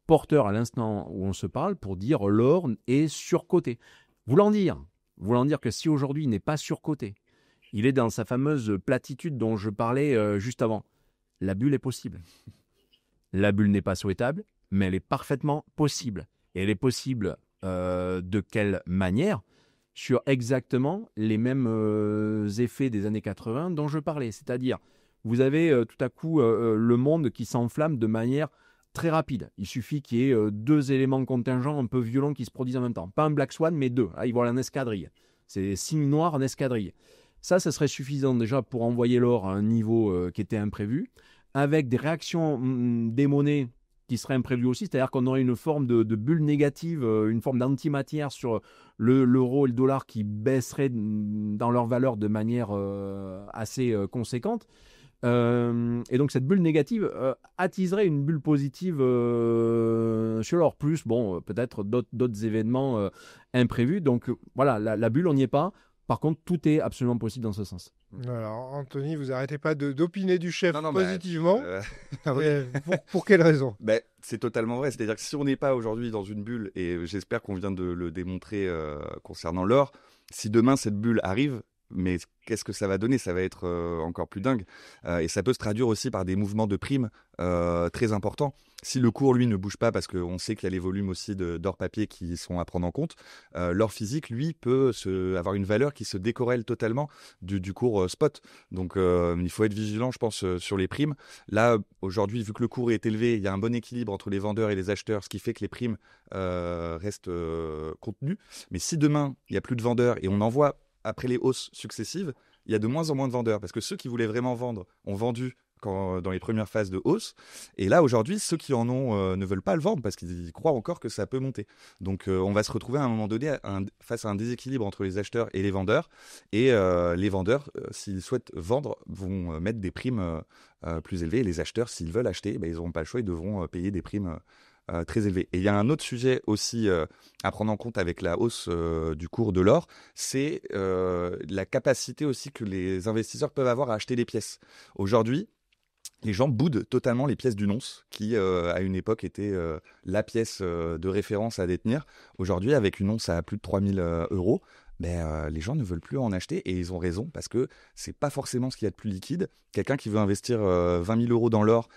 porteur à l'instant où on se parle pour dire l'or est surcoté. Voulant dire que si aujourd'hui il n'est pas surcoté, il est dans sa fameuse platitude dont je parlais juste avant. La bulle est possible. La bulle n'est pas souhaitable, mais elle est parfaitement possible. Et elle est possible de quelle manière ? Sur exactement les mêmes effets des années 80 dont je parlais. C'est-à-dire, vous avez tout à coup le monde qui s'enflamme de manière très rapide. Il suffit qu'il y ait deux éléments contingents un peu violents qui se produisent en même temps. Pas un Black Swan, mais deux. Là, ils vont aller en escadrille. C'est signe noir en escadrille. Ça serait suffisant déjà pour envoyer l'or à un niveau qui était imprévu, avec des réactions des monnaies qui seraient imprévues aussi, c'est-à-dire qu'on aurait une forme de bulle négative, une forme d'antimatière sur l'euro et le dollar qui baisseraient dans leur valeur de manière assez conséquente. Et donc cette bulle négative attiserait une bulle positive sur l'or, plus peut-être d'autres événements imprévus. Donc voilà, la bulle, on n'y est pas. Par contre, tout est absolument possible dans ce sens. Alors, Anthony, vous n'arrêtez pas d'opiner du chef positivement. Pour quelle raison ? C'est totalement vrai. C'est-à-dire que si on n'est pas aujourd'hui dans une bulle, et j'espère qu'on vient de le démontrer concernant l'or, si demain cette bulle arrive, mais qu'est-ce que ça va donner? Ça va être encore plus dingue. Et ça peut se traduire aussi par des mouvements de primes très importants. Si le cours, lui, ne bouge pas, parce qu'on sait qu'il y a les volumes aussi d'or papier qui sont à prendre en compte, l'or physique, lui, peut avoir une valeur qui se décorrèle totalement du cours spot. Donc, il faut être vigilant, je pense, sur les primes. Là, aujourd'hui, vu que le cours est élevé, il y a un bon équilibre entre les vendeurs et les acheteurs, ce qui fait que les primes restent contenues. Mais si demain, il n'y a plus de vendeurs et on en voit après les hausses successives, il y a de moins en moins de vendeurs, parce que ceux qui voulaient vraiment vendre ont vendu dans les premières phases de hausse. Et là, aujourd'hui, ceux qui en ont ne veulent pas le vendre parce qu'ils croient encore que ça peut monter. Donc, on va se retrouver à un moment donné face à un déséquilibre entre les acheteurs et les vendeurs. Et les vendeurs, s'ils souhaitent vendre, vont mettre des primes plus élevées. Et les acheteurs, s'ils veulent acheter, ils n'auront pas le choix, ils devront payer des primes très élevé. Et il y a un autre sujet aussi à prendre en compte avec la hausse du cours de l'or, c'est la capacité aussi que les investisseurs peuvent avoir à acheter des pièces. Aujourd'hui, les gens boudent totalement les pièces d'une once, qui à une époque était la pièce de référence à détenir. Aujourd'hui, avec une once à plus de 3000 euros, les gens ne veulent plus en acheter, et ils ont raison, parce que c'est pas forcément ce qu'il y a de plus liquide. Quelqu'un qui veut investir 20 000 euros dans l'or,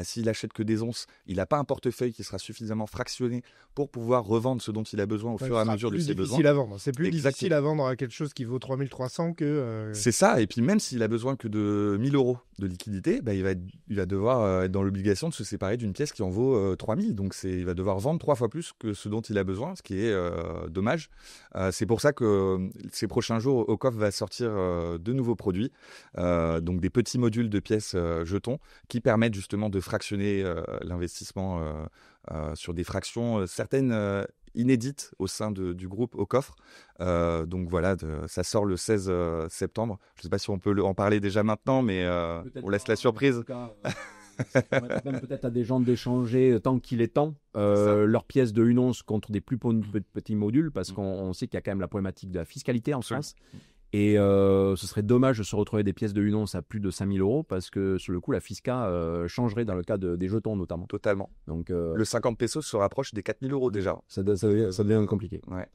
s'il achète que des onces, il n'a pas un portefeuille qui sera suffisamment fractionné pour pouvoir revendre ce dont il a besoin au fur et à mesure de ses besoins. C'est plus difficile à vendre à quelque chose qui vaut 3300 que... C'est ça, et puis même s'il a besoin que de 1000 euros de liquidité, il va devoir être dans l'obligation de se séparer d'une pièce qui en vaut 3000. Donc il va devoir vendre 3 fois plus que ce dont il a besoin, ce qui est dommage. C'est pour ça que ces prochains jours, Ocoff va sortir de nouveaux produits, donc des petits modules de pièces jetons qui permettent justement de fractionner l'investissement sur des fractions certaines inédites au sein du groupe Ocoff. Donc voilà, ça sort le 16 septembre. Je ne sais pas si on peut en parler déjà maintenant, mais on laisse la surprise. Ça permettra même peut-être à des gens d'échanger tant qu'il est temps leurs pièces de 1 once contre des plus petits modules, parce qu'on sait qu'il y a quand même la problématique de la fiscalité en France. Et ce serait dommage de se retrouver des pièces de 1 once à plus de 5000 euros, parce que sur le coup, la fisca changerait dans le cas des jetons notamment. Totalement. Donc, le 50 pesos se rapproche des 4000 euros déjà. Ça devient compliqué. Ouais.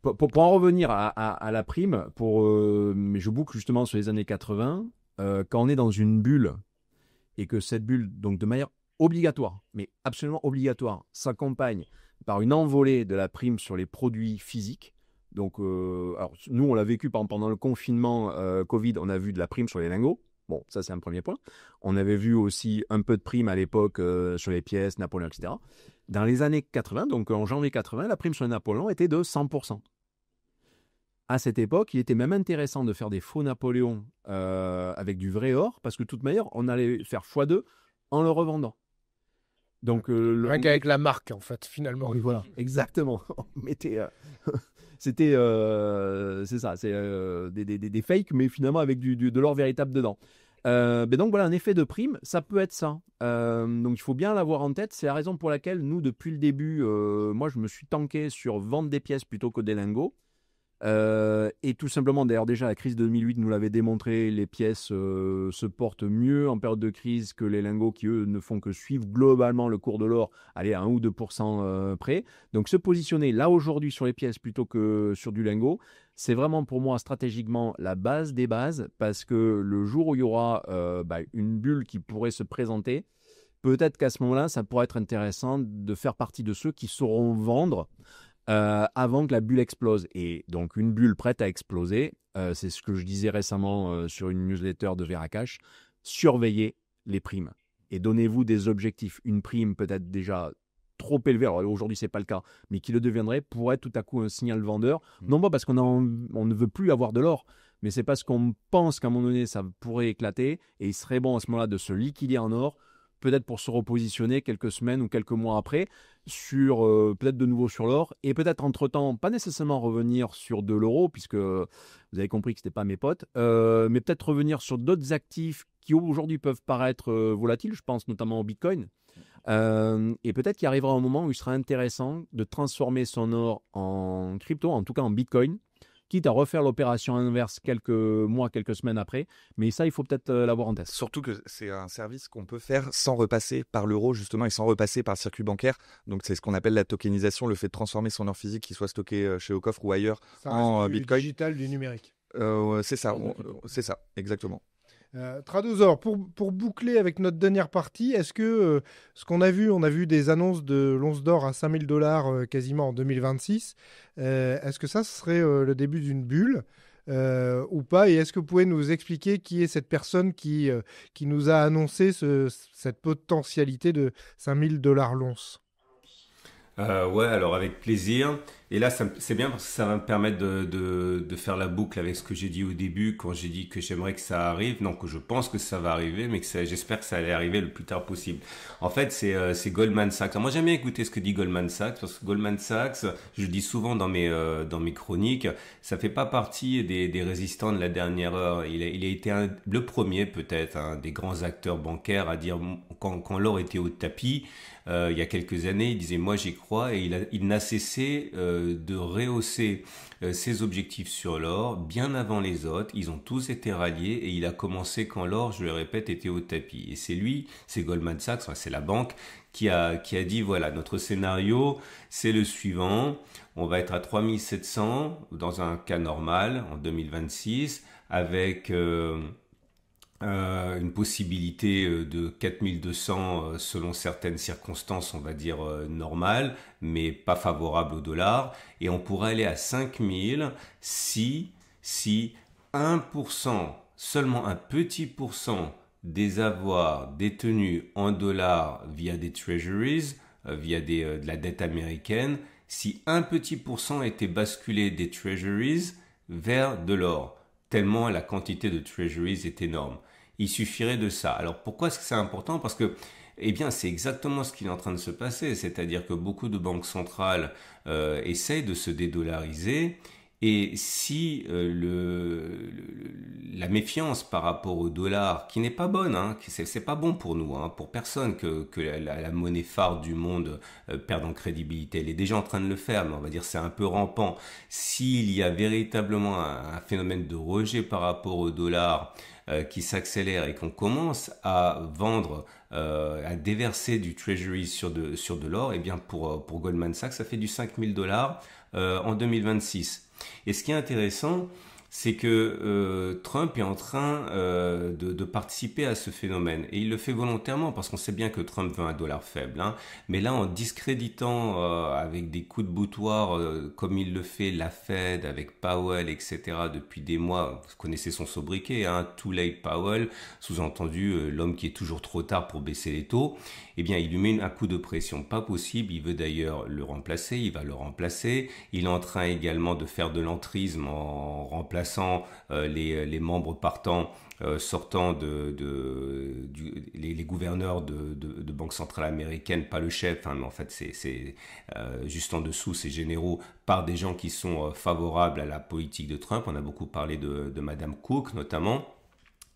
Pour en revenir à la prime, mais je boucle justement sur les années 80, quand on est dans une bulle, et que cette bulle, donc de manière obligatoire, mais absolument obligatoire, s'accompagne par une envolée de la prime sur les produits physiques. Donc, alors, nous, on l'a vécu pendant le confinement Covid, on a vu de la prime sur les lingots. Bon, ça, c'est un premier point. On avait vu aussi un peu de prime à l'époque sur les pièces, Napoléon, etc. Dans les années 80, donc en janvier 80, la prime sur les Napoléon était de 100%. À cette époque, il était même intéressant de faire des faux Napoléons avec du vrai or, parce que de toute manière, on allait faire x2 en le revendant. Donc, rien qu'avec la marque, en fait, finalement. Oui, voilà, exactement. C'était, c'est ça, c'est des fakes, mais finalement avec de l'or véritable dedans. Mais donc voilà, un effet de prime, ça peut être ça. Donc il faut bien l'avoir en tête. C'est la raison pour laquelle nous, depuis le début, moi je me suis tanké sur vendre des pièces plutôt que des lingots. Et tout simplement, d'ailleurs déjà la crise de 2008 nous l'avait démontré, les pièces se portent mieux en période de crise que les lingots qui eux ne font que suivre globalement le cours de l'or, aller à 1 ou 2% près. Donc se positionner là aujourd'hui sur les pièces plutôt que sur du lingot, c'est vraiment pour moi stratégiquement la base des bases, parce que le jour où il y aura une bulle qui pourrait se présenter, peut-être qu'à ce moment-là ça pourrait être intéressant de faire partie de ceux qui sauront vendre avant que la bulle explose. Et donc une bulle prête à exploser, c'est ce que je disais récemment sur une newsletter de Veracash, surveillez les primes et donnez-vous des objectifs. Une prime peut-être déjà trop élevée, alors aujourd'hui c'est pas le cas, mais qui le deviendrait, pourrait être tout à coup un signal vendeur, non pas parce qu'on ne veut plus avoir de l'or, mais c'est parce qu'on pense qu'à un moment donné ça pourrait éclater, et il serait bon à ce moment-là de se liquider en or, peut-être pour se repositionner quelques semaines ou quelques mois après, sur peut-être de nouveau sur l'or, et peut-être entre-temps, pas nécessairement revenir sur de l'euro, puisque vous avez compris que ce n'était pas mes potes, mais peut-être revenir sur d'autres actifs qui aujourd'hui peuvent paraître volatiles, je pense notamment au Bitcoin, et peut-être qu'il arrivera un moment où il sera intéressant de transformer son or en crypto, en tout cas en Bitcoin, quitte à refaire l'opération inverse quelques mois, quelques semaines après. Mais ça, il faut peut-être l'avoir en tête. Surtout que c'est un service qu'on peut faire sans repasser par l'euro, justement, et sans repasser par le circuit bancaire. Donc, c'est ce qu'on appelle la tokenisation, le fait de transformer son or physique, qu'il soit stocké chez Ocoff ou ailleurs, ça en reste Bitcoin. Du digital, du numérique. C'est ça, exactement. Traduceur, pour boucler avec notre dernière partie, est-ce que ce qu'on a vu des annonces de l'once d'or à $5 000 quasiment en 2026, est-ce que ça serait le début d'une bulle ou pas? Et est-ce que vous pouvez nous expliquer qui est cette personne qui nous a annoncé cette potentialité de $5 000 l'once? Ouais, alors avec plaisir. Et là, c'est bien parce que ça va me permettre de faire la boucle avec ce que j'ai dit au début quand j'ai dit que j'aimerais que ça arrive. Non, que je pense que ça va arriver, mais j'espère que ça allait arriver le plus tard possible. En fait, c'est Goldman Sachs. Alors, moi, j'aime bien écouter ce que dit Goldman Sachs parce que Goldman Sachs, je le dis souvent dans mes chroniques, ça fait pas partie des résistants de la dernière heure. Il a été le premier peut-être, des grands acteurs bancaires à dire quand l'or était au tapis. Il y a quelques années, il disait moi j'y crois et il n'a cessé de rehausser ses objectifs sur l'or bien avant les autres. Ils ont tous été ralliés et il a commencé quand l'or, je le répète, était au tapis. Et c'est Goldman Sachs, enfin, c'est la banque qui a dit voilà, notre scénario c'est le suivant. On va être à 3700 dans un cas normal en 2026 avec une possibilité de 4200 selon certaines circonstances, on va dire normales, mais pas favorables au dollar. Et on pourrait aller à 5000 si 1%, seulement un petit pourcent des avoirs détenus en dollars via des treasuries, via de la dette américaine, si un petit pourcent était basculé des treasuries vers de l'or, tellement la quantité de treasuries est énorme. Il suffirait de ça. Alors pourquoi est-ce que c'est important? Parce que c'est exactement ce qui est en train de se passer, c'est-à-dire que beaucoup de banques centrales essayent de se dédollariser. Et si la méfiance par rapport au dollar, qui n'est pas bonne, c'est pas bon pour nous, pour personne que la monnaie phare du monde perde en crédibilité. Elle est déjà en train de le faire, mais on va dire c'est un peu rampant. S'il y a véritablement un phénomène de rejet par rapport au dollar qui s'accélère et qu'on commence à vendre, à déverser du treasury sur de l'or, et bien pour Goldman Sachs, ça fait du $5000 en 2026. Et ce qui est intéressant, c'est que Trump est en train de participer à ce phénomène. Et il le fait volontairement parce qu'on sait bien que Trump veut un dollar faible. Mais là, en discréditant avec des coups de boutoir, comme il le fait la Fed avec Powell, etc. depuis des mois, vous connaissez son sobriquet, Too Late Powell, sous-entendu l'homme qui est toujours trop tard pour baisser les taux. Eh bien, il lui met un coup de pression pas possible. Il veut d'ailleurs le remplacer, il va le remplacer. Il est en train également de faire de l'entrisme en remplaçant les membres partants sortant les gouverneurs de banques centrales américaines, pas le chef, mais en fait c'est juste en dessous, ces généraux, par des gens qui sont favorables à la politique de Trump. On a beaucoup parlé de Madame Cook notamment.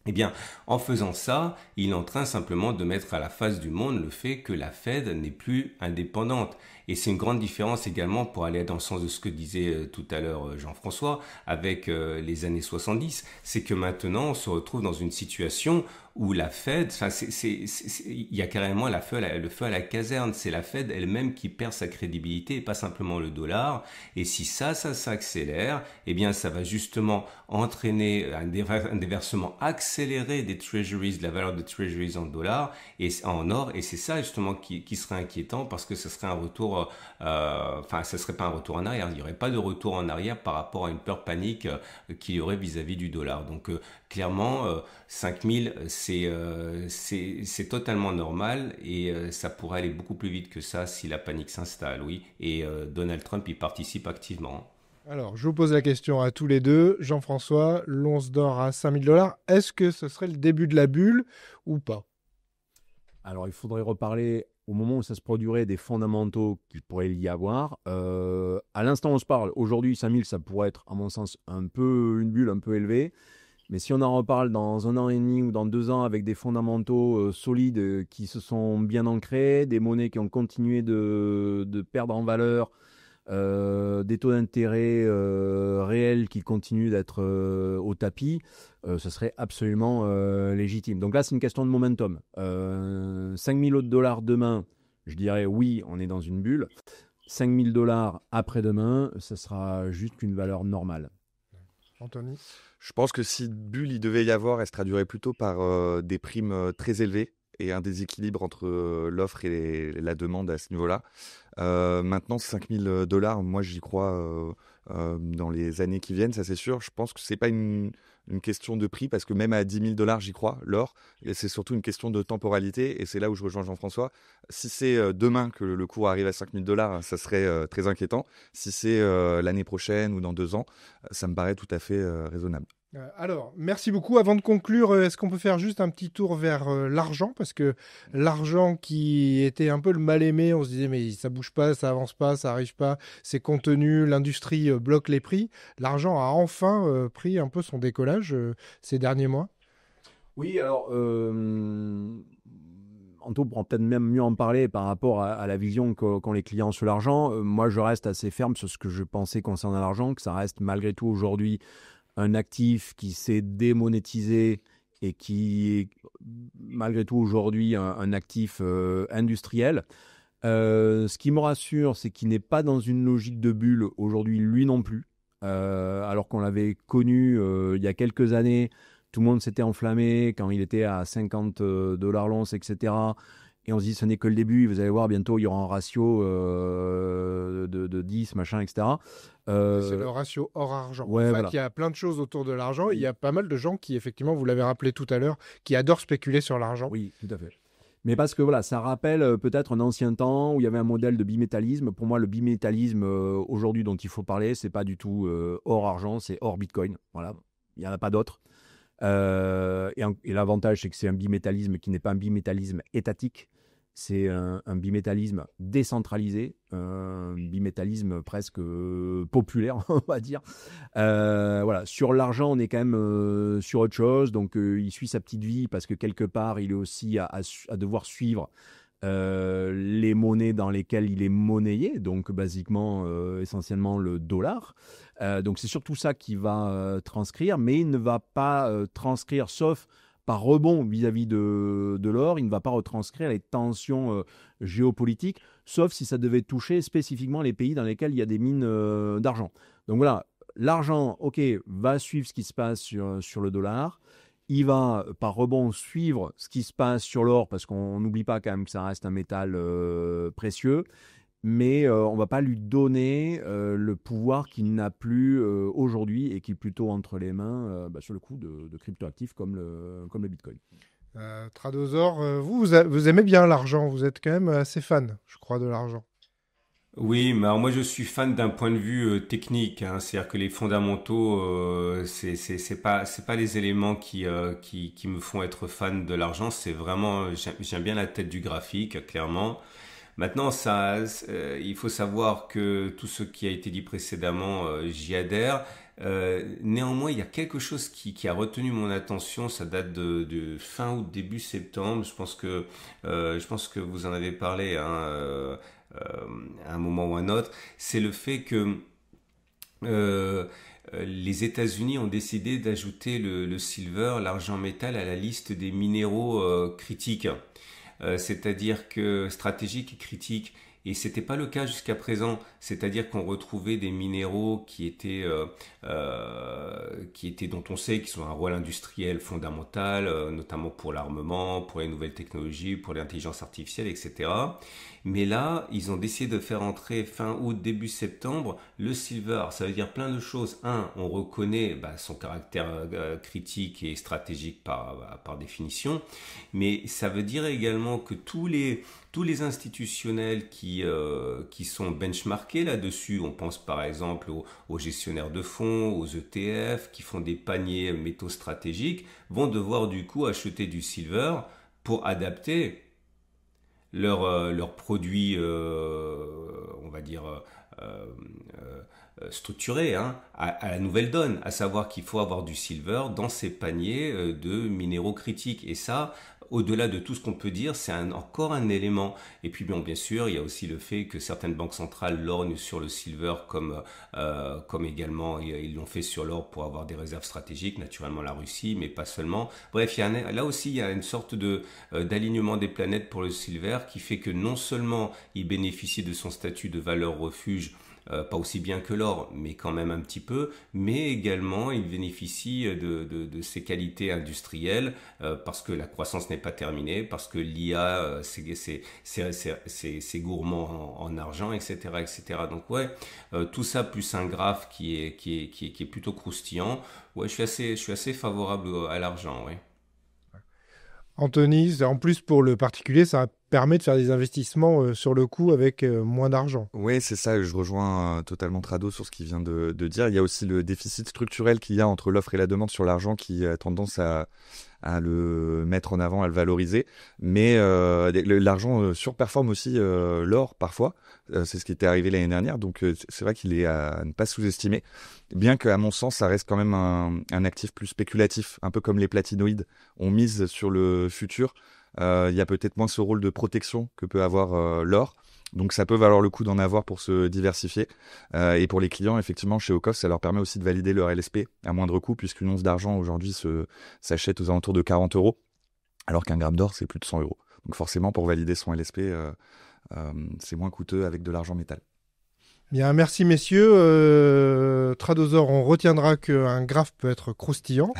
Eh bien, en faisant ça, il est en train simplement de mettre à la face du monde le fait que la Fed n'est plus indépendante. Et c'est une grande différence également pour aller dans le sens de ce que disait tout à l'heure Jean-François avec les années 70. C'est que maintenant, on se retrouve dans une situation où la Fed, il y a carrément le feu à la caserne. C'est la Fed elle-même qui perd sa crédibilité et pas simplement le dollar. Et si ça s'accélère, eh bien, ça va justement entraîner un déversement accéléré des treasuries, de la valeur des treasuries en dollars et en or. Et c'est ça justement qui serait inquiétant parce que ce serait un retour, ce serait pas un retour en arrière. Il n'y aurait pas de retour en arrière par rapport à une peur panique qu'il y aurait vis-à-vis du dollar. Donc clairement, 5000, c'est totalement normal et ça pourrait aller beaucoup plus vite que ça si la panique s'installe, oui. Et Donald Trump y participe activement. Alors, je vous pose la question à tous les deux. Jean-François, l'once d'or à $5000, est-ce que ce serait le début de la bulle ou pas? Alors, il faudrait reparler au moment où ça se produirait des fondamentaux qu'il pourrait y avoir. À l'instant où on se parle, aujourd'hui, 5000, ça pourrait être, à mon sens, un peu une bulle un peu élevée. Mais si on en reparle dans 1 an et demi ou dans 2 ans avec des fondamentaux solides qui se sont bien ancrés, des monnaies qui ont continué de perdre en valeur, des taux d'intérêt réels qui continuent d'être au tapis, ce serait absolument légitime. Donc là, c'est une question de momentum. 5000 autres dollars demain, je dirais oui, on est dans une bulle. 5000 dollars après-demain, ce sera juste une valeur normale. Anthony? Je pense que si bulle il devait y avoir, elle se traduirait plutôt par des primes très élevées et un déséquilibre entre l'offre et la demande à ce niveau-là. Maintenant, 5 000 $, moi j'y crois dans les années qui viennent, ça c'est sûr. Je pense que c'est pas une question de prix parce que même à 10 000 $, j'y crois, l'or. Et c'est surtout une question de temporalité et c'est là où je rejoins Jean-François. Si c'est demain que le cours arrive à 5 000 $, ça serait très inquiétant. Si c'est l'année prochaine ou dans 2 ans, ça me paraît tout à fait raisonnable. Alors, merci beaucoup. Avant de conclure, est-ce qu'on peut faire juste un petit tour vers l'argent? Parce que l'argent qui était un peu le mal-aimé, on se disait mais ça bouge pas, ça avance pas, ça arrive pas, c'est contenu, l'industrie bloque les prix. L'argent a enfin pris un peu son décollage ces derniers mois. Oui, alors, Anto pourra peut-être même mieux en parler par rapport à la vision qu'ont les clients sur l'argent. Moi, je reste assez ferme sur ce que je pensais concernant l'argent, que ça reste malgré tout aujourd'hui un actif qui s'est démonétisé et qui est malgré tout aujourd'hui un actif industriel. Ce qui me rassure, c'est qu'il n'est pas dans une logique de bulle aujourd'hui, lui non plus. Alors qu'on l'avait connu il y a quelques années, tout le monde s'était enflammé quand il était à 50 $ l'once, etc. Et on se dit, ce n'est que le début, vous allez voir, bientôt, il y aura un ratio de 10, machin, etc. C'est le ratio hors-argent. Ouais, En fait, voilà. il y a plein de choses autour de l'argent. Il y a pas mal de gens qui, effectivement, vous l'avez rappelé tout à l'heure, qui adorent spéculer sur l'argent. Oui, tout à fait. Mais parce que voilà, ça rappelle peut-être un ancien temps où il y avait un modèle de bimétallisme. Pour moi, le bimétallisme aujourd'hui dont il faut parler, c'est pas du tout hors argent, c'est hors Bitcoin. Voilà, il n'y en a pas d'autre. Et l'avantage, c'est que c'est un bimétallisme qui n'est pas un bimétallisme étatique. C'est un bimétallisme décentralisé, un bimétallisme presque populaire, on va dire. Voilà. Sur l'argent, on est quand même sur autre chose. Donc, il suit sa petite vie parce que quelque part, il est aussi à devoir suivre les monnaies dans lesquelles il est monnayé. Donc, basiquement, essentiellement le dollar. Donc, c'est surtout ça qui va transcrire. Mais il ne va pas transcrire, sauf par rebond vis-à-vis de l'or, il ne va pas retranscrire les tensions géopolitiques, sauf si ça devait toucher spécifiquement les pays dans lesquels il y a des mines d'argent. Donc voilà, l'argent, ok, va suivre ce qui se passe sur le dollar. Il va, par rebond, suivre ce qui se passe sur l'or, parce qu'on n'oublie pas quand même que ça reste un métal précieux. Mais on ne va pas lui donner le pouvoir qu'il n'a plus aujourd'hui et qui est plutôt entre les mains sur le coup de cryptoactifs comme le Bitcoin. Tradosaur, vous aimez bien l'argent, vous êtes quand même assez fan, je crois, de l'argent. Oui, mais alors moi je suis fan d'un point de vue technique, hein. C'est-à-dire que les fondamentaux, c'est pas les éléments qui me font être fan de l'argent. C'est vraiment j'aime bien la tête du graphique, clairement. Maintenant, il faut savoir que tout ce qui a été dit précédemment, j'y adhère. Néanmoins, il y a quelque chose qui a retenu mon attention. Ça date de fin août, début septembre. Je pense que vous en avez parlé, hein, à un moment ou un autre. C'est le fait que les États-Unis ont décidé d'ajouter le silver, l'argent métal, à la liste des minéraux critiques. C'est-à-dire que stratégique et critique, et c'était pas le cas jusqu'à présent, c'est-à-dire qu'on retrouvait des minéraux qui étaient dont on sait qu'ils ont un rôle industriel fondamental, notamment pour l'armement, pour les nouvelles technologies, pour l'intelligence artificielle, etc. Mais là, ils ont décidé de faire entrer fin août, début septembre, le silver. Ça veut dire plein de choses. Un, on reconnaît son caractère critique et stratégique par définition, mais ça veut dire également que tous les institutionnels qui sont benchmarkés là-dessus, on pense par exemple aux gestionnaires de fonds, aux ETF, qui font des paniers métaux stratégiques, vont devoir du coup acheter du silver pour adapter leurs produits, on va dire, structurés, hein, à la nouvelle donne, à savoir qu'il faut avoir du silver dans ces paniers de minéraux critiques. Et ça, au-delà de tout ce qu'on peut dire, c'est encore un élément. Et puis bien sûr, il y a aussi le fait que certaines banques centrales lorgnent sur le silver comme également ils l'ont fait sur l'or pour avoir des réserves stratégiques, naturellement la Russie, mais pas seulement. Bref, là aussi, il y a une sorte d'alignement des planètes pour le silver qui fait que non seulement il bénéficie de son statut de valeur refuge, pas aussi bien que l'or, s'améliore, mais quand même un petit peu, mais également il bénéficie de ses qualités industrielles parce que la croissance n'est pas terminée, parce que l'IA c'est gourmand en argent, etc., etc. Donc ouais, tout ça plus un graphe qui est plutôt croustillant. Ouais, je suis assez favorable à l'argent, ouais. Anthony, en plus pour le particulier, ça permet de faire des investissements sur le coup avec moins d'argent. Oui, c'est ça, je rejoins totalement Trado sur ce qu'il vient de dire. Il y a aussi le déficit structurel qu'il y a entre l'offre et la demande sur l'argent qui a tendance à le mettre en avant, à le valoriser. Mais l'argent surperforme aussi l'or parfois. C'est ce qui était arrivé l'année dernière. Donc c'est vrai qu'il est à ne pas sous-estimer. Bien qu'à mon sens, ça reste quand même un actif plus spéculatif, un peu comme les platinoïdes. On mise sur le futur. Il y a peut-être moins ce rôle de protection que peut avoir l'or. Donc ça peut valoir le coup d'en avoir pour se diversifier. Et pour les clients, effectivement, chez Ocoff, ça leur permet aussi de valider leur LSP à moindre coût, puisqu'une once d'argent aujourd'hui s'achète aux alentours de 40 €, alors qu'un gramme d'or, c'est plus de 100 €. Donc forcément, pour valider son LSP, c'est moins coûteux avec de l'argent métal. Bien, merci messieurs. Tradosor, on retiendra qu'un graphe peut être croustillant.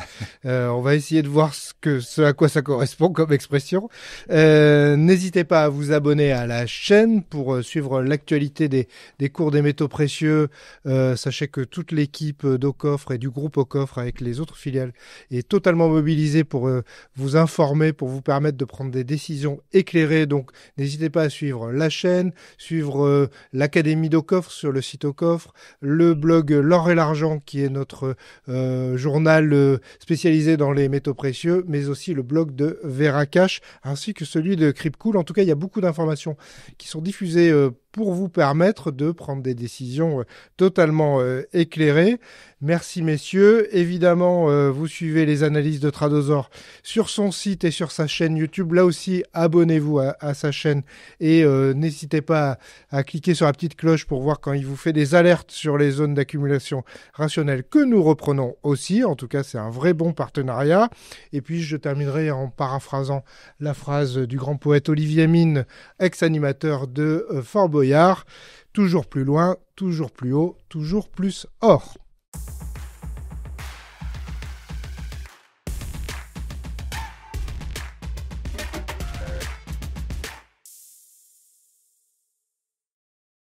On va essayer de voir ce à quoi ça correspond comme expression. N'hésitez pas à vous abonner à la chaîne pour suivre l'actualité des cours des métaux précieux. Sachez que toute l'équipe d'Ocoffre et du groupe Ocoffre avec les autres filiales est totalement mobilisée pour vous informer, pour vous permettre de prendre des décisions éclairées. Donc, n'hésitez pas à suivre la chaîne, suivre l'Académie d'Ocoffre sur le site Ocoffre, le blog L'Or et l'Argent qui est notre journal spécialisé dans les métaux précieux, mais aussi le blog de Veracash ainsi que celui de Cryptcool. En tout cas, il y a beaucoup d'informations qui sont diffusées pour vous permettre de prendre des décisions totalement éclairées. Merci messieurs. Évidemment, vous suivez les analyses de Tradosor sur son site et sur sa chaîne YouTube. Là aussi, abonnez-vous à sa chaîne et n'hésitez pas à cliquer sur la petite cloche pour voir quand il vous fait des alertes sur les zones d'accumulation rationnelle que nous reprenons aussi. En tout cas, c'est un vrai bon partenariat. Et puis, je terminerai en paraphrasant la phrase du grand poète Olivier Mine, ex-animateur de Fort Boyard. Toujours plus loin, toujours plus haut, toujours plus or.